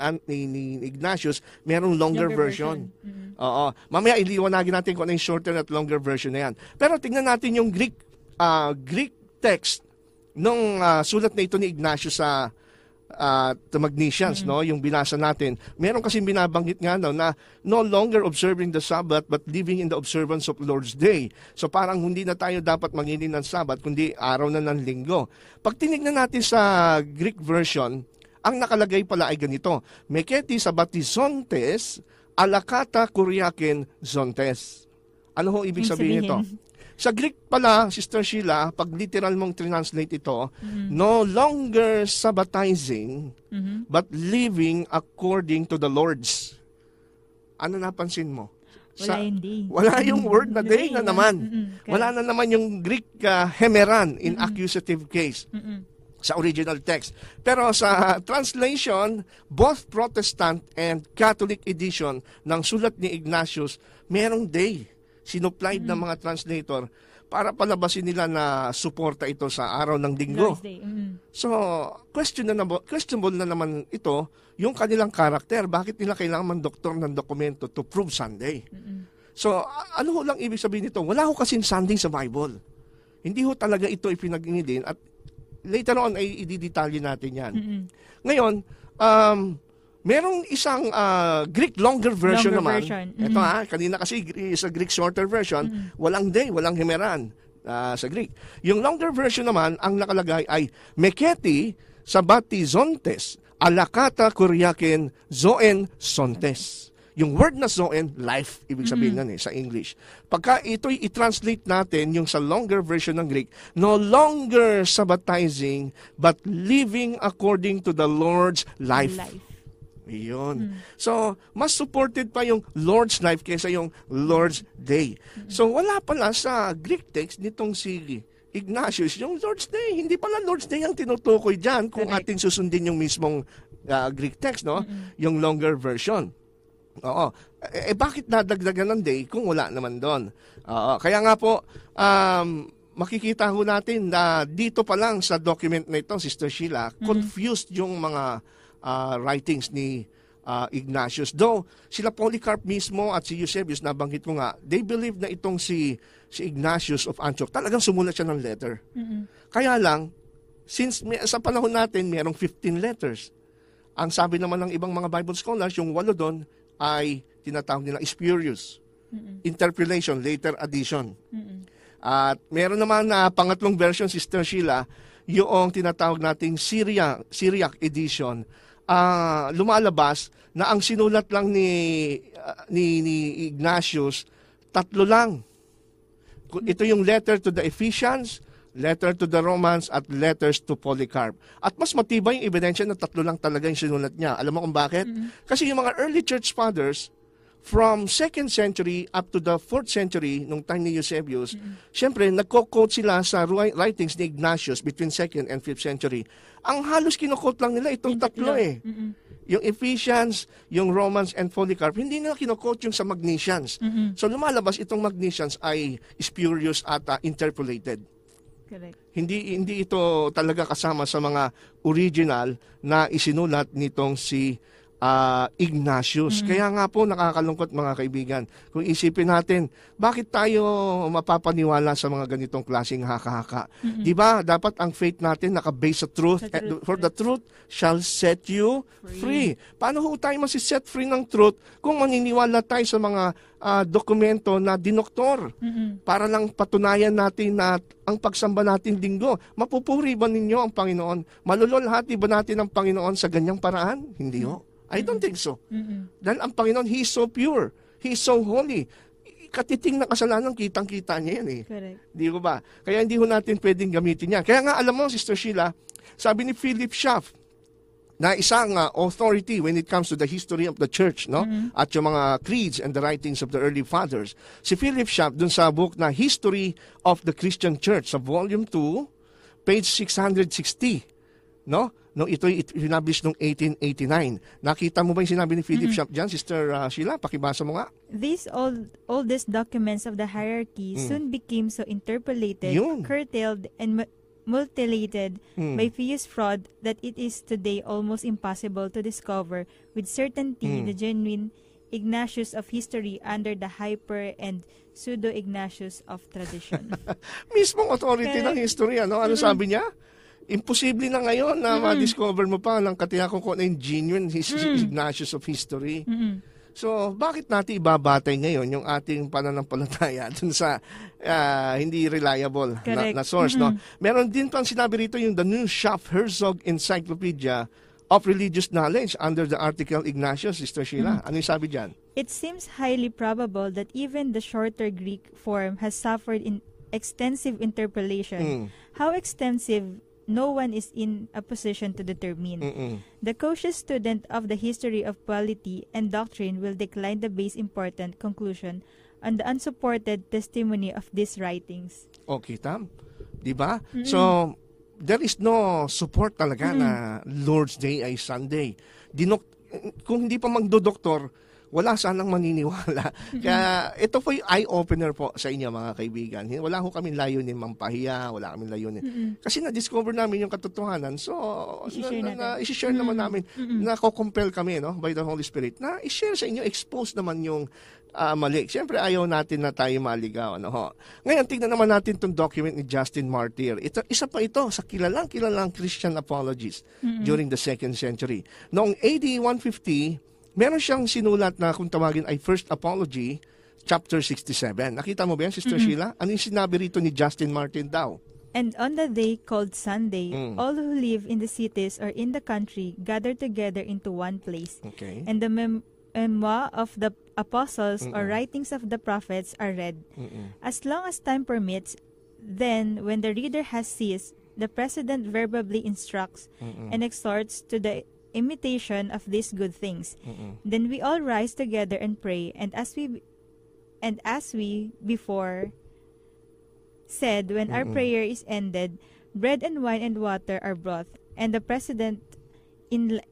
Ignatius, merong longer version. Oo. Mamaya iliwanagin natin kung ano yung shorter at longer version na yan. Pero tingnan natin yung Greek text nung sulat na ito ni Ignatius sa the Magnesians, no, yung binasa natin. Meron kasi binabanggit nga na no longer observing the Sabbath but living in the observance of Lord's Day. So parang hindi na tayo dapat manginin ng Sabbath kundi araw na ng linggo. Pag tinignan natin sa Greek version, ang nakalagay pala ay ganito: Meketi sabbatizontes alakata kuriaken zontes. Ano ho ibig sabihin ito? Sa Greek pala, Sister Sheila, pag literal mong translate ito, no longer sabbatizing, but living according to the Lord's. Ano napansin mo? Wala yung word na day na naman. Wala na naman yung Greek hemeran in accusative case sa original text. Pero sa translation, both Protestant and Catholic edition ng sulat ni Ignatius, merong day. Sinupplied ng mga translator para palabasin nila na suporta ito sa araw ng linggo. So, questionable na naman ito, yung kanilang karakter. Bakit nila kailangan mandoktor ng dokumento to prove Sunday? So, ano ho lang ibig sabihin nito? Wala ho kasing Sunday sa Bible. Hindi ho talaga ito ipinag-ingin at later on ay ididetalye natin yan. Ngayon, merong isang Greek longer version naman. Ito kanina kasi sa Greek shorter version, walang day, walang hemeran sa Greek. Yung longer version naman, ang nakalagay ay Meketi sabbatizontes alakata kuriaken zoen sontes. Yung word na zoen, life, ibig sabihin nun sa English. Pagka ito'y i-translate natin, yung sa longer version ng Greek, no longer sabbatizing, but living according to the Lord's life. Iyon. So, mas supported pa yung Lord's life kaysa yung Lord's day. So, wala pala sa Greek text nitong si Ignatius yung Lord's day. Hindi pala Lord's day ang tinutukoy dyan kung ating susundin yung mismong Greek text, no? Yung longer version. Oo. Bakit nadagdagan ng day kung wala naman doon? Kaya nga po, makikita ho natin na dito pa lang sa document na ito, Sister Sheila, confused yung mga writings ni Ignatius. Though, sila Polycarp mismo at si Eusebius, nabanggit ko nga, they believe na itong si Ignatius of Antioch, talagang sumulat siya ng letter. Kaya lang, since sa panahon natin, mayroong 15 letters. Ang sabi naman ng ibang mga Bible scholars, yung 8 doon ay tinatawag nila spurious. Interpolation, later addition. At meron naman na pangatlong version, Sister Sheila, yung tinatawag nating Syriac edition, lumalabas na ang sinulat lang ni Ignatius, 3 lang. Ito yung letter to the Ephesians, letter to the Romans, at letters to Polycarp. At mas matibay yung ebidensya na 3 lang talaga yung sinulat niya. Alam mo kung bakit? Kasi yung mga early church fathers, from 2nd century up to the 4th century, nung time ni Eusebius, syempre, nagko-quote sila sa writings ni Ignatius between 2nd and 5th century. Ang halos kino-quote lang nila itong tatlo eh. Yung Ephesians, yung Romans, and Polycarp, hindi nila kino-quote yung sa Magnesians. So lumalabas itong Magnesians ay spurious at interpolated. Correct. Hindi ito talaga kasama sa mga original na isinulat nitong si Ignatius. Kaya nga po nakakalungkot mga kaibigan. Kung isipin natin, bakit tayo mapapaniwala sa mga ganitong klaseng haka-haka? Di ba? Dapat ang faith natin nakabase sa truth. For the truth shall set you free. Paano ho tayo masiset free ng truth kung maniniwala tayo sa mga dokumento na dinoktor para lang patunayan natin na ang pagsamba natin linggo? Mapupuri ba ninyo ang Panginoon? Malululhati ba natin ang Panginoon sa ganyang paraan? Hindi ho. I don't think so. Dahil ang Panginoon, He is so pure. He is so holy. Katiting na kasalanan, kitang-kita niya yan eh. Correct. Di ko ba? Kaya hindi ho natin pwedeng gamitin yan. Kaya nga, alam mo, Sister Sheila, sabi ni Philip Schaff, na isang authority when it comes to the history of the church, no? At yung mga creeds and the writings of the early fathers. Si Philip Schaff, dun sa book na History of the Christian Church, sa volume 2, page 660, no? Nung ito'y pinablish noong 1889. Nakita mo ba yung sinabi ni Philip Schaff dyan, Sister Sheila? Pakibasa mo nga. These oldest documents of the hierarchy soon became so interpolated, curtailed, and mutilated by Pius fraud that it is today almost impossible to discover with certainty the genuine Ignatius of history under the hyper and pseudo-Ignatius of tradition. Mismong authority ng history, ano? Ano sabi niya? Imposible na ngayon na ma-discover mo pa ng katiyakan ko na yung genuine Ignatius of history. So, bakit natin ibabatay ngayon yung ating pananampalataya dun sa hindi reliable na source? No? Meron din pang sinabi rito yung The New Schaff-Herzog Encyclopedia of Religious Knowledge under the article Ignatius, Sister Sheila. Ano yung sabi dyan? It seems highly probable that even the shorter Greek form has suffered in extensive interpolation. How extensive? No one is in a position to determine. The cautious student of the history of polity and doctrine will decline the base important conclusion on the unsupported testimony of these writings. Okay, Tam. Diba? So, there is no support talaga na Lord's Day ay Sunday. Kung hindi pa magdodoktor, wala sanang maniniwala. Kaya ito po yung eye-opener po sa inyo mga kaibigan. Wala ko kaming layunin mampahiya, wala kaming layunin. Kasi na-discover namin yung katotohanan. So, i-share naman namin. Nako-compel kami by the Holy Spirit na i-share sa inyo, expose naman yung mali. Siyempre, ayaw natin na tayo maligaw. Ngayon, tignan naman natin itong document ni Justin Martyr. Isa pa ito sa kilalang Christian apologist during the 2nd century. Noong AD 150, meron siyang sinulat na kung tawagin ay First Apology, chapter 67. Nakita mo ba yan, Sister Sheila? Ano yung sinabi rito ni Justin Martyr daw? And on the day called Sunday, all who live in the cities or in the country gather together into one place. Okay. And the memoir of the apostles or writings of the prophets are read. As long as time permits, then when the reader has ceased, the president verbally instructs and exhorts to the imitation of these good things. Then we all rise together and pray, and as we before said, when our prayer is ended, bread and wine and water are brought, and the president in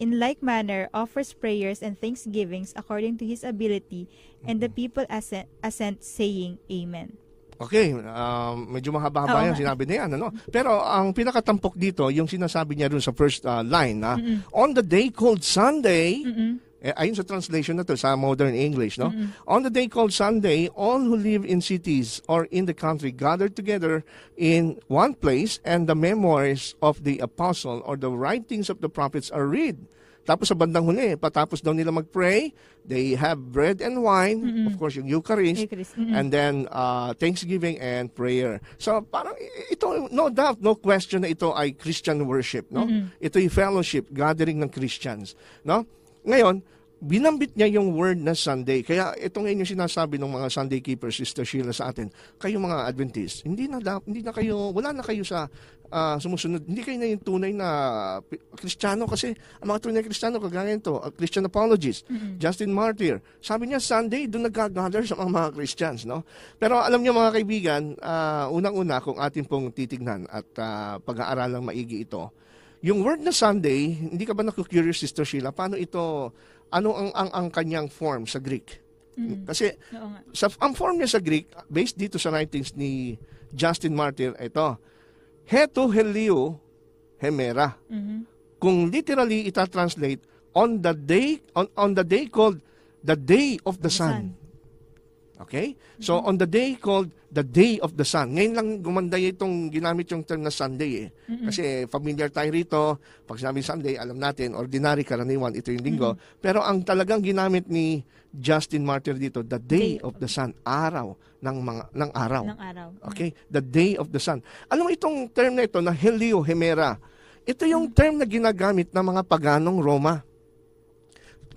like manner offers prayers and thanksgivings according to his ability, and the people assent saying Amen. Okay, medyo mahaba-haba yung sinabi na yan. Pero ang pinakatampok dito, yung sinasabi niya dun sa first line, on the day called Sunday, ayun sa translation na to, sa modern English, no? On the day called Sunday, all who live in cities or in the country gather together in one place, and the memoirs of the apostle or the writings of the prophets are read. Tapos sa bandang huli, patapos daw nila mag-pray, they have bread and wine, of course yung Eucharist, and then thanksgiving and prayer. So parang ito, no doubt, no question na ito ay Christian worship, no? Ito yung fellowship, gathering ng Christians, no? Ngayon, binambit niya yung word na Sunday. Kaya ito ngayon yung sinasabi ng mga Sunday keepers, Sister Sheila, sa atin. Kayo mga Adventist, wala na kayo sa sumusunod. Hindi kayo na yung tunay na Kristiyano kasi ang mga tunay na Kristiyano, kagaya nito, Christian apologist, Justin Martyr. Sabi niya, Sunday, doon nag-gather sa mga Christians. No? Pero alam niyo mga kaibigan, unang-una kung atin pong titignan at pag-aaralang maigi ito, yung word na Sunday, hindi ka ba naku-curious, Sister Sheila, paano ito, ano ang kanyang form sa Greek? Kasi ang form niya sa Greek, based dito sa writings ni Justin Martyr, ito, heto helio hemera. Kung literally ita-translate, on the day called the day of the sun. Okay? So, on the day called the day of the sun. Ngayon lang gumanda itong ginamit yung term na Sunday eh. Kasi familiar tayo rito. Pag sinabi Sunday, alam natin, ordinary, karaniwan, ito yung linggo. Pero ang talagang ginamit ni Justin Martyr dito, the day of the sun, araw ng araw. Okay? The day of the sun. Alam mo itong term na ito na helio hemera. Ito yung term na ginagamit ng mga paganong Roma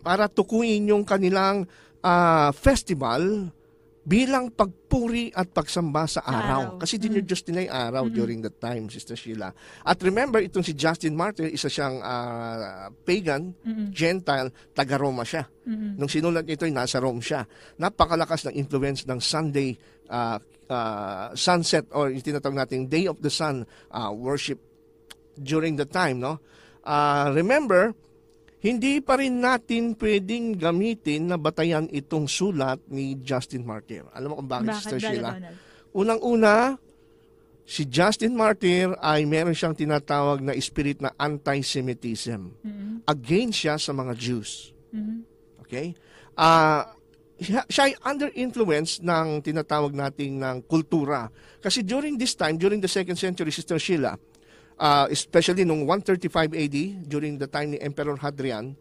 para tukuyin yung kanilang festival bilang pagpuri at pagsamba sa araw. Kasi dinudiyos nila yung araw during that time, Sister Sheila. At remember, itong si Justin Martyr, isa siyang pagan, Gentile, taga-Roma siya. Nung sinulat nito, nasa Rome siya. Napakalakas ng influence ng Sunday sunset or yung tinatawag nating Day of the Sun worship during the time. No? Remember, hindi pa rin natin pwedeng gamitin na batayan itong sulat ni Justin Martyr. Alam mo kung bakit, Sister Sheila? Unang-una, si Justin Martyr ay meron siyang tinatawag na spirit na anti-Semitism. Against siya sa mga Jews. Okay? Siya ay under influence ng tinatawag nating ng kultura. Kasi during this time, during the 2nd century, Sister Sheila, especially nung 135 AD, during the time ni Emperor Hadrian,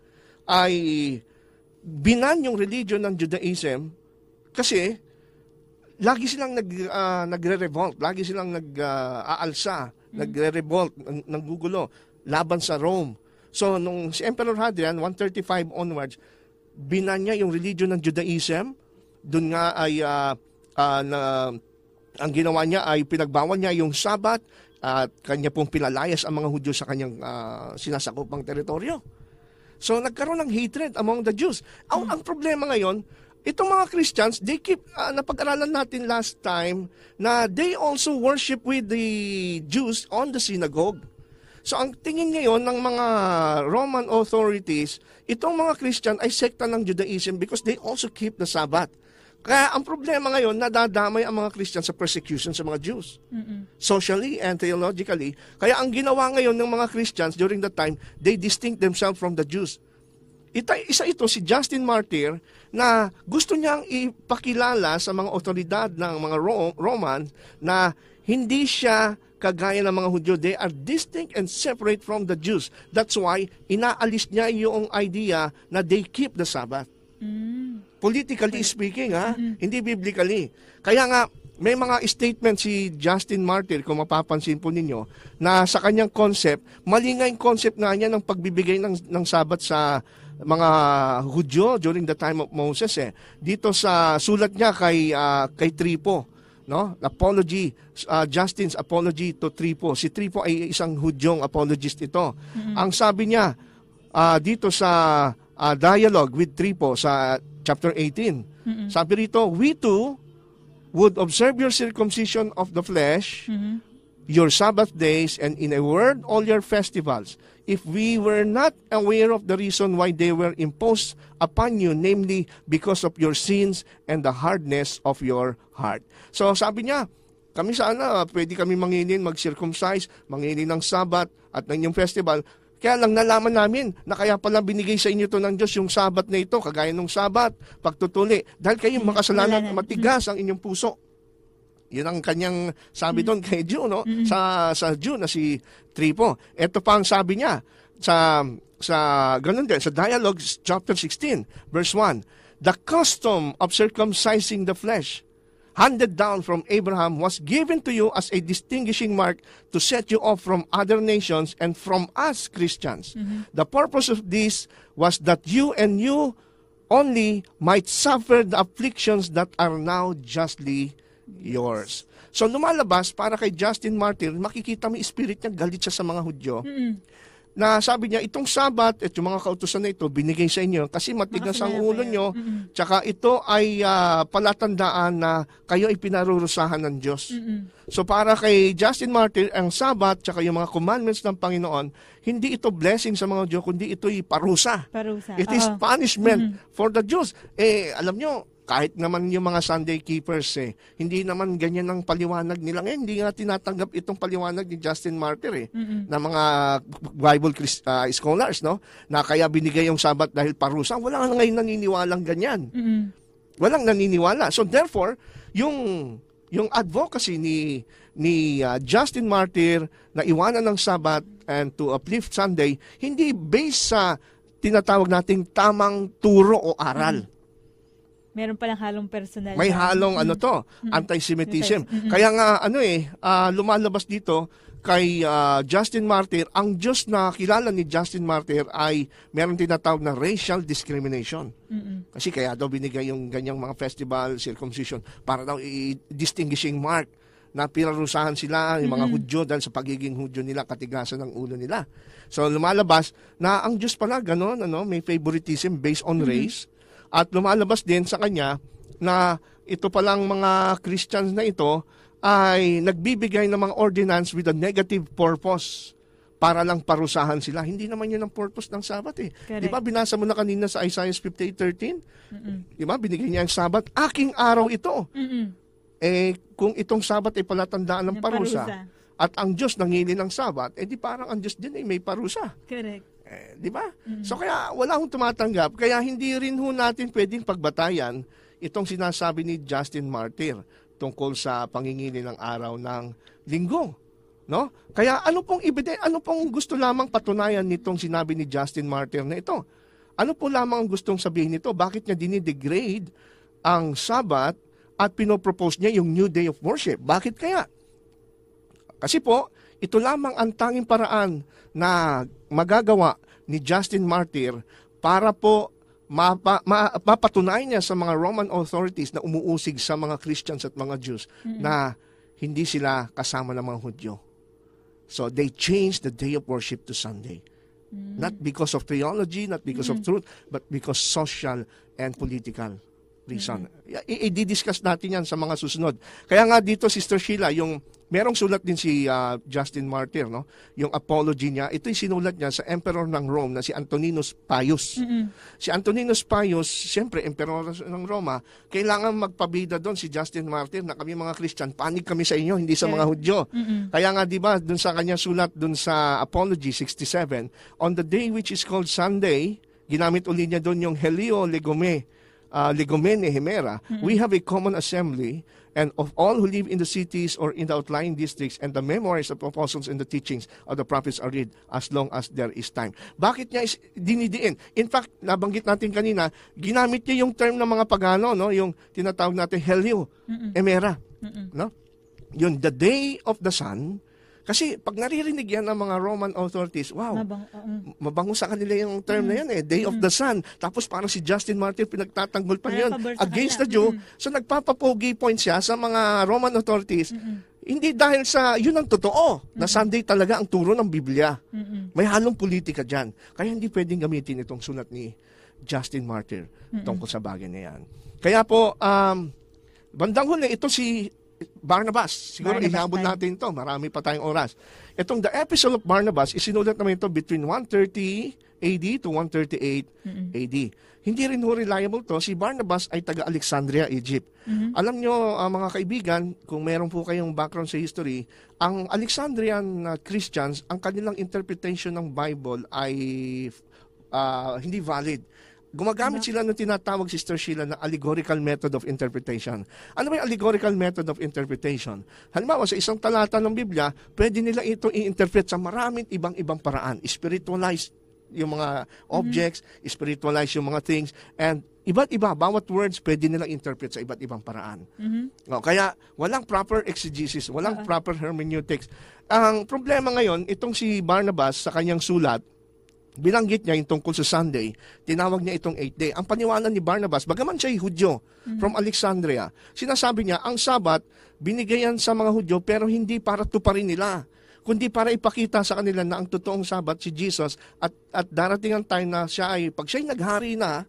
ay binan yung religion ng Judaism kasi lagi silang nagre-revolt, lagi silang nag-aalsa, nagre-revolt, nanggugulo laban sa Rome. So, nung si Emperor Hadrian, 135 onwards, binan niya yung religion ng Judaism. Doon nga ay ang ginawa niya ay pinagbawal niya yung Sabat at kanya pong pinalayas ang mga Hudyo sa kanyang sinasakupang teritoryo. So nagkaroon ng hatred among the Jews. Ang problema ngayon, itong mga Christians, they keep, napag-aralan natin last time, na they also worship with the Jews on the synagogue. So ang tingin ngayon ng mga Roman authorities, itong mga Christian ay sekta ng Judaism because they also keep the Sabbath. Kaya ang problema ngayon, nadadamay ang mga Christian sa persecution sa mga Jews. Socially and theologically. Kaya ang ginawa ngayon ng mga Christians during that time, they distinct themselves from the Jews. Isa ito si Justin Martyr na gusto niyang ipakilala sa mga otoridad ng mga Roman na hindi siya kagaya ng mga Hudyo. They are distinct and separate from the Jews. That's why inaalis niya yung idea na they keep the Sabbath. Politically speaking, hindi biblically. Kaya nga, may mga statement si Justin Martyr, kung mapapansin po ninyo, na sa kanyang concept, mali nga yung concept nga niya ng pagbibigay ng Sabat sa mga Hudyo during the time of Moses. Dito sa sulat niya kay Trypho, no? Apology, Justin's apology to Trypho. Si Trypho ay isang Hudyong apologist ito. Ang sabi niya dito sa dialogue with Trypho sa chapter 18. Sabi rito, we too would observe your circumcision of the flesh, your Sabbath days, and in a word, all your festivals, if we were not aware of the reason why they were imposed upon you, namely because of your sins and the hardness of your heart. So sabi niya, kami sana, pwede kami manginin, mag-circumcise, manginin ng Sabbath at ng inyong festival. Kaya lang nalaman namin na kaya pala binigay sa inyo to ng Diyos yung Sabat na ito, kagaya ng Sabat, pagtutuli. Dahil kayo makasalanan, matigas ang inyong puso. Yun ang kanyang sabi doon kay Jew, no? Sa Jew na si Trypho. Ito pa ang sabi niya sa ganun din, sa Dialogue chapter 16, verse 1. The custom of circumcising the flesh handed down from Abraham was given to you as a distinguishing mark to set you off from other nations and from us Christians. The purpose of this was that you and you only might suffer the afflictions that are now justly yours. So lumalabas para kay Justin Martyr, makikita mo yung spirit niya, galit siya sa mga Hudyo. Na sabi niya, itong Sabat at yung mga kautusan na ito, binigay sa inyo kasi matigas ang ulo nyo, tsaka ito ay palatandaan na kayo ay pinarurusahan ng Diyos. So para kay Justin Martyr, ang Sabat tsaka yung mga commandments ng Panginoon, hindi ito blessing sa mga Diyos, kundi ito'y parusa. It is punishment for the Jews. Alam nyo, kahit naman yung mga Sunday keepers, hindi naman ganyan ang paliwanag nila. Ngayon, hindi nga tinatanggap itong paliwanag ni Justin Martyr na mga Bible scholars, no? Na kaya binigay yung Sabat dahil parusa. Wala nga ngayon naniniwalang ganyan. Walang naniniwala. So therefore, yung advocacy ni Justin Martyr na iwanan ng Sabat and to uplift Sunday, hindi based sa tinatawag nating tamang turo o aral. Meron palang halong personal. May halong anti-Semitism. Kaya nga lumalabas dito kay Justin Martyr, ang Diyos na kilala ni Justin Martyr ay meron tinatawag na racial discrimination. Kasi kaya daw binigay yung ganyang mga festival, circumcision, para daw i-distinguishing mark na pinarusahan sila, yung mga Hudyo dahil sa pagiging Hudyo nila, katigasan ng ulo nila. So lumalabas na ang Diyos pala ganon, may favoritism based on race. At lumalabas din sa kanya na ito palang mga Christians na ito ay nagbibigay ng mga ordinance with a negative purpose para lang parusahan sila. Hindi naman yun ang purpose ng Sabat Di ba binasa mo na kanina sa Isaiah 58:13? Di ba binigay niya ang Sabat, aking araw ito. Kung itong Sabat ay palatandaan ng parusa at ang Diyos nangili ng Sabat, di parang ang Diyos din ay may parusa. Correct. Di ba? So kaya wala akong tumatanggap, kaya hindi rin natin pwedeng pagbatayan itong sinasabi ni Justin Martyr tungkol sa pangingili ng araw ng Linggo. No? Kaya ano pong gusto lamang patunayan nitong sinabi ni Justin Martyr na ito? Ano po lamang ang gustong sabihin nito? Bakit niya dinidegrade ang Sabat at pinopropose niya yung new day of worship? Bakit kaya? Kasi po, ito lamang ang tanging paraan na magagawa ni Justin Martyr para po mapatunayan niya sa mga Roman authorities na umuusig sa mga Christians at mga Jews na hindi sila kasama ng mga Hudyo. So they changed the day of worship to Sunday. Not because of theology, not because of truth, but because social and political reason. I-discuss natin yan sa mga susunod. Kaya nga dito, Sister Sheila, merong sulat din si Justin Martyr, no? Yung apology niya, ito'y sinulat niya sa Emperor ng Rome na si Antoninus Pius. Si Antoninus Pius, siyempre, Emperor ng Roma, kailangan magpabida doon si Justin Martyr na kami mga Christian, panig kami sa inyo, hindi sa mga Hudyo. Kaya nga, di ba, doon sa kanya sulat, doon sa Apology 67, on the day which is called Sunday, ginamit ulit niya doon yung Helio Legomene Hemera, we have a common assembly, and of all who live in the cities or in the outlying districts, and the memories of apostles and the teachings of the prophets are read as long as there is time. Bakit niya dinidiin? In fact, nabanggit natin kanina, ginamit niya yung term ng mga pagano, no? Yung tinatawag natin Helio Hemera. No? Yung the day of the sun. Kasi pag naririnig yan ng mga Roman authorities, wow, mabango sa kanila yung term na yan Day of the Sun. Tapos parang si Justin Martyr pinagtatanggol pa yun against the Jew. So nagpapapogi point siya sa mga Roman authorities. Hindi dahil sa, yun ang totoo, na Sunday talaga ang turo ng Biblia. May halong politika dyan. Kaya hindi pwedeng gamitin itong sulat ni Justin Martyr tungkol sa bagay na yan. Kaya po, bandang huli, ito si Barnabas. Siguro ihabol natin ito. Marami pa tayong oras. Itong the Epistle of Barnabas, isinulat naman ito between 130 AD to 138 AD. Hindi rin reliable to. Si Barnabas ay taga Alexandria, Egypt. Alam nyo, mga kaibigan, kung meron po kayong background sa history, ang Alexandrian Christians, ang kanilang interpretation ng Bible ay hindi valid. Gumagamit sila ng tinatawag, Sister Sheila, na allegorical method of interpretation. Ano ba yung allegorical method of interpretation? Halimbawa, sa isang talata ng Biblia, pwede nila ito i-interpret sa maraming ibang-ibang paraan. Spiritualize yung mga objects, spiritualize yung mga things, and iba't iba, bawat words pwede nilang interpret sa iba't ibang paraan. No, kaya walang proper exegesis, walang proper hermeneutics. Ang problema ngayon, itong si Barnabas sa kanyang sulat, binanggit niya yung tungkol sa Sunday, tinawag niya itong 8th day. Ang paniwala ni Barnabas, bagaman siya ay Hudyo from Alexandria, sinasabi niya, ang Sabat, binigayan sa mga Hudyo, pero hindi para tuparin nila, kundi para ipakita sa kanila na ang totoong Sabat si Jesus, at darating ang time na siya ay, pag siya ay naghari na,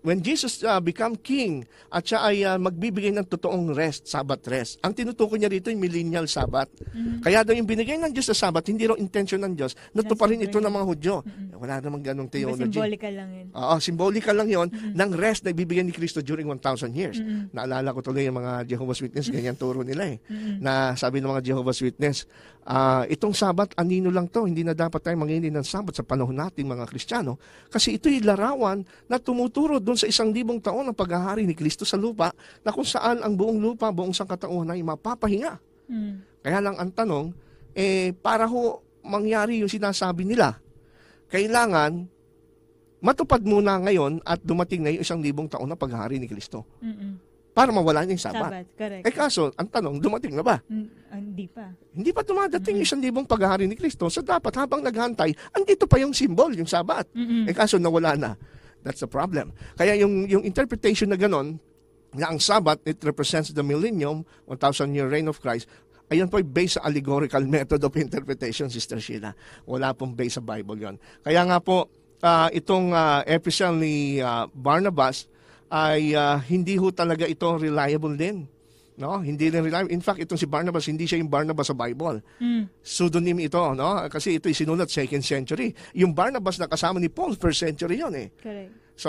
when Jesus become king, at siya ay magbibigay ng totoong rest, Sabbath rest. Ang tinutukoy niya dito yung millennial Sabbath. Kaya daw yung binigay ng Diyos sa Sabbath, hindi raw intention ng Diyos na tuparin ito ng mga Hudyo. Wala namang ganong theology. Symbolical lang yun. Oo, symbolical lang yun ng rest na ibibigay ni Kristo during 1,000 years. Naalala ko tuloy yung mga Jehovah's Witness, ganyan turo nila na sabi ng mga Jehovah's Witness, itong Sabbath, anino lang to, hindi na dapat tayo mangingin ng Sabbath sa panahon natin mga Kristiyano, kasi ito'y larawan na tumuturo doon sa 1,000 taon ng paghahari ni Kristo sa lupa, na kung saan ang buong lupa, buong sangkatauhan ay mapapahinga. Kaya lang ang tanong, para ho mangyari yung sinasabi nila, kailangan matupad muna ngayon at dumating na yung 1,000 taon na paghahari ni Kristo. Para mawala niya yung Sabat. Correct. Kaso, ang tanong, dumating na ba? Hindi pa. Hindi pa dumadating yung 1,000 paghahari ni Kristo. So dapat habang naghantay, andito pa yung symbol, yung Sabat. Kaso nawala na. That's the problem. Kaya yung interpretation na ganon, na ang Sabbath, it represents the millennium, 1,000-year reign of Christ, ayun po ay based sa allegorical method of interpretation, Sister Sheila. Wala pong based sa Bible yon. Kaya nga po, itong epistle ni Barnabas ay hindi ho talaga ito reliable din. No, hindi rin reliable. In fact, itong si Barnabas, hindi siya yung Barnabas sa Bible. Pseudonym ito, no? Kasi ito sinulat 2nd century. Yung Barnabas na kasama ni Paul, 1st century yun Correct. So,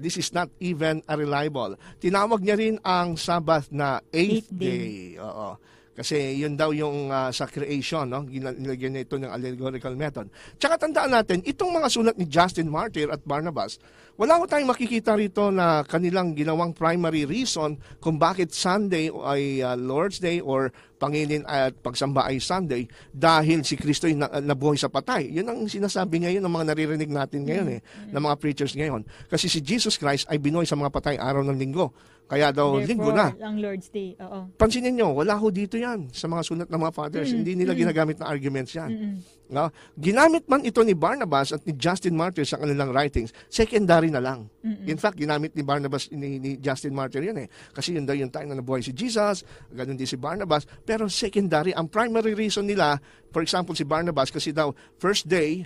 this is not even a reliable. Tinawag niya rin ang Sabbath na 8th day. Oo. Kasi yun daw yung sa creation, no? Nilagyan niya ito ng allegorical method. Tsaka tandaan natin, itong mga sulat ni Justin Martyr at Barnabas, wala ko tayong makikita rito na kanilang ginawang primary reason kung bakit Sunday ay Lord's Day or Pangilin at pagsamba ay Sunday dahil si Kristo ay nabuhay sa patay. Yun ang sinasabi ngayon ng mga naririnig natin ngayon ng mga preachers ngayon. Kasi si Jesus Christ ay binuhay sa mga patay araw ng linggo. Kaya daw linggo na. Ang Lord's Day. Oo. Pansinin nyo, wala ho dito yan sa mga sulat ng mga fathers. Hindi nila ginagamit na arguments yan. No? Ginamit man ito ni Barnabas at ni Justin Martyr sa kanilang writings, secondary na lang. In fact, ginamit ni Barnabas, ni Justin Martyr yan Kasi yun daw yung time na nabuhay si Jesus, ganun din si Barnabas. Pero secondary, ang primary reason nila, for example, si Barnabas, kasi daw, first day,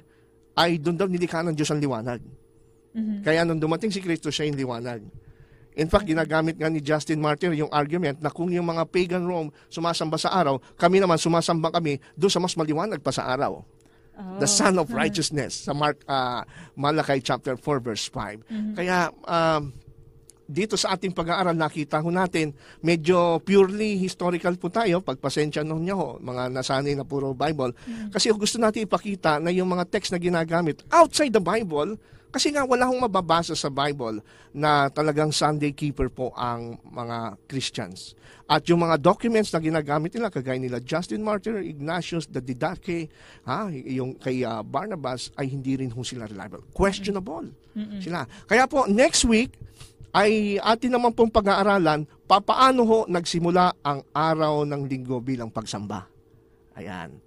ay doon daw nilikha ng Diyos ang liwanag. Kaya nung dumating si Kristo, siya yung liwanag. In fact, ginagamit nga ni Justin Martyr yung argument na kung yung mga pagan Rome sumasamba sa araw, kami naman sumasamba kami doon sa mas maliwanag pa sa araw. The Son of Righteousness sa Malakay chapter 4 verse 5. Kaya dito sa ating pag-aaral nakita ho natin medyo purely historical po tayo, pagpasensya nyo ho, mga nasanay na puro Bible. Kasi gusto natin ipakita na yung mga text na ginagamit outside the Bible, kasi nga wala hong mababasa sa Bible na talagang Sunday keeper po ang mga Christians. At yung mga documents na ginagamit nila, kagaya nila Justin Martyr, Ignatius, the Didache, yung kay Barnabas, ay hindi rin ho sila reliable. Questionable sila. Kaya po, next week, ay atin naman pong pag-aaralan, papaano ho nagsimula ang araw ng linggo bilang pagsamba. Ayan,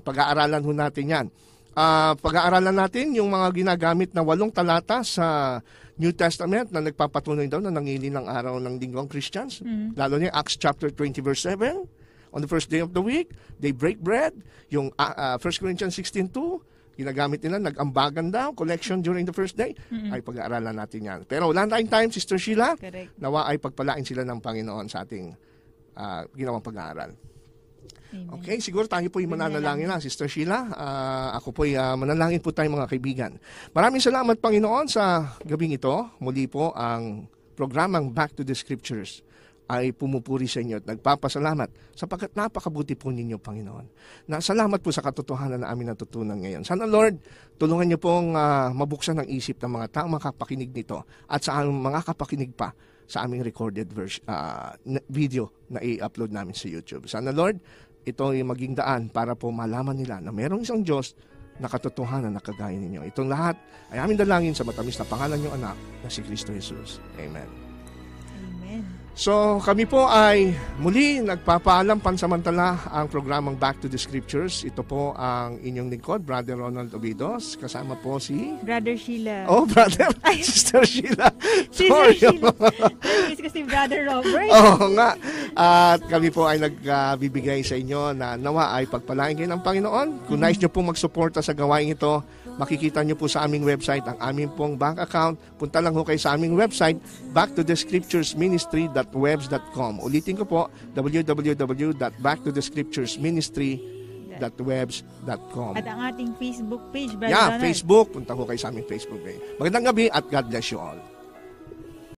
pag-aaralan ho natin yan. Pag-aaralan natin yung mga ginagamit na 8 talata sa New Testament na nagpapatunay daw na nangili ng araw ng linggo ang Christians. Lalo niya Acts chapter 20 verse 7. On the first day of the week, they break bread. Yung 1 Corinthians 16:2, ginagamit nila, nag-ambagan daw, collection during the first day. Ay pag-aaralan natin yan. Pero wala tayong time, Sister Sheila. Correct. Nawa ay pagpalain sila ng Panginoon sa ating ginawang pag-aaral. Amen. Okay, siguro tayo po yung mananalangin na, Sister Sheila. Ako po manalangin po tayo mga kaibigan. Maraming salamat, Panginoon, sa gabing ito. Muli po ang programang Back to the Scriptures ay pumupuri sa inyo at nagpapasalamat sapagkat napakabuti po ninyo, Panginoon. Salamat po sa katotohanan na amin natutunan ngayon. Sana, Lord, tulungan niyo pong mabuksan ang isip ng mga taong makapakinig nito at sa mga kapakinig pa sa aming recorded video na i-upload namin sa YouTube. Sana, Lord, ito ay maging daan para po malaman nila na mayroong isang Diyos na katotohanan na kagaya ninyo. Itong lahat ay aming dalangin sa matamis na pangalan ng anak na si Kristo Jesus. Amen. Amen. So kami po ay muli nagpapaalam pansamantala ang programang Back to the Scriptures. Ito po ang inyong lingkod, Brother Ronald Obidos. Kasama po si... Brother Sheila. Oh, Brother. Sister Sheila. Sister Sheila. Namiss ko si Brother Robert. Oo nga. At kami po ay nagbibigay sa inyo na nawa ay pagpalain kayo ng Panginoon. Kung nais nyo pong magsuporta sa gawain ito, makikita nyo po sa aming website ang aming pong bank account. Punta lang ho kayo sa aming website, backtothescripturesministry.webs.com. Ulitin ko po, www.backtothescripturesministry.webs.com. At ang ating Facebook page, Brother Yeah, Ronald. Facebook. Punta ko kayo sa aming Facebook page. Magandang gabi at God bless you all.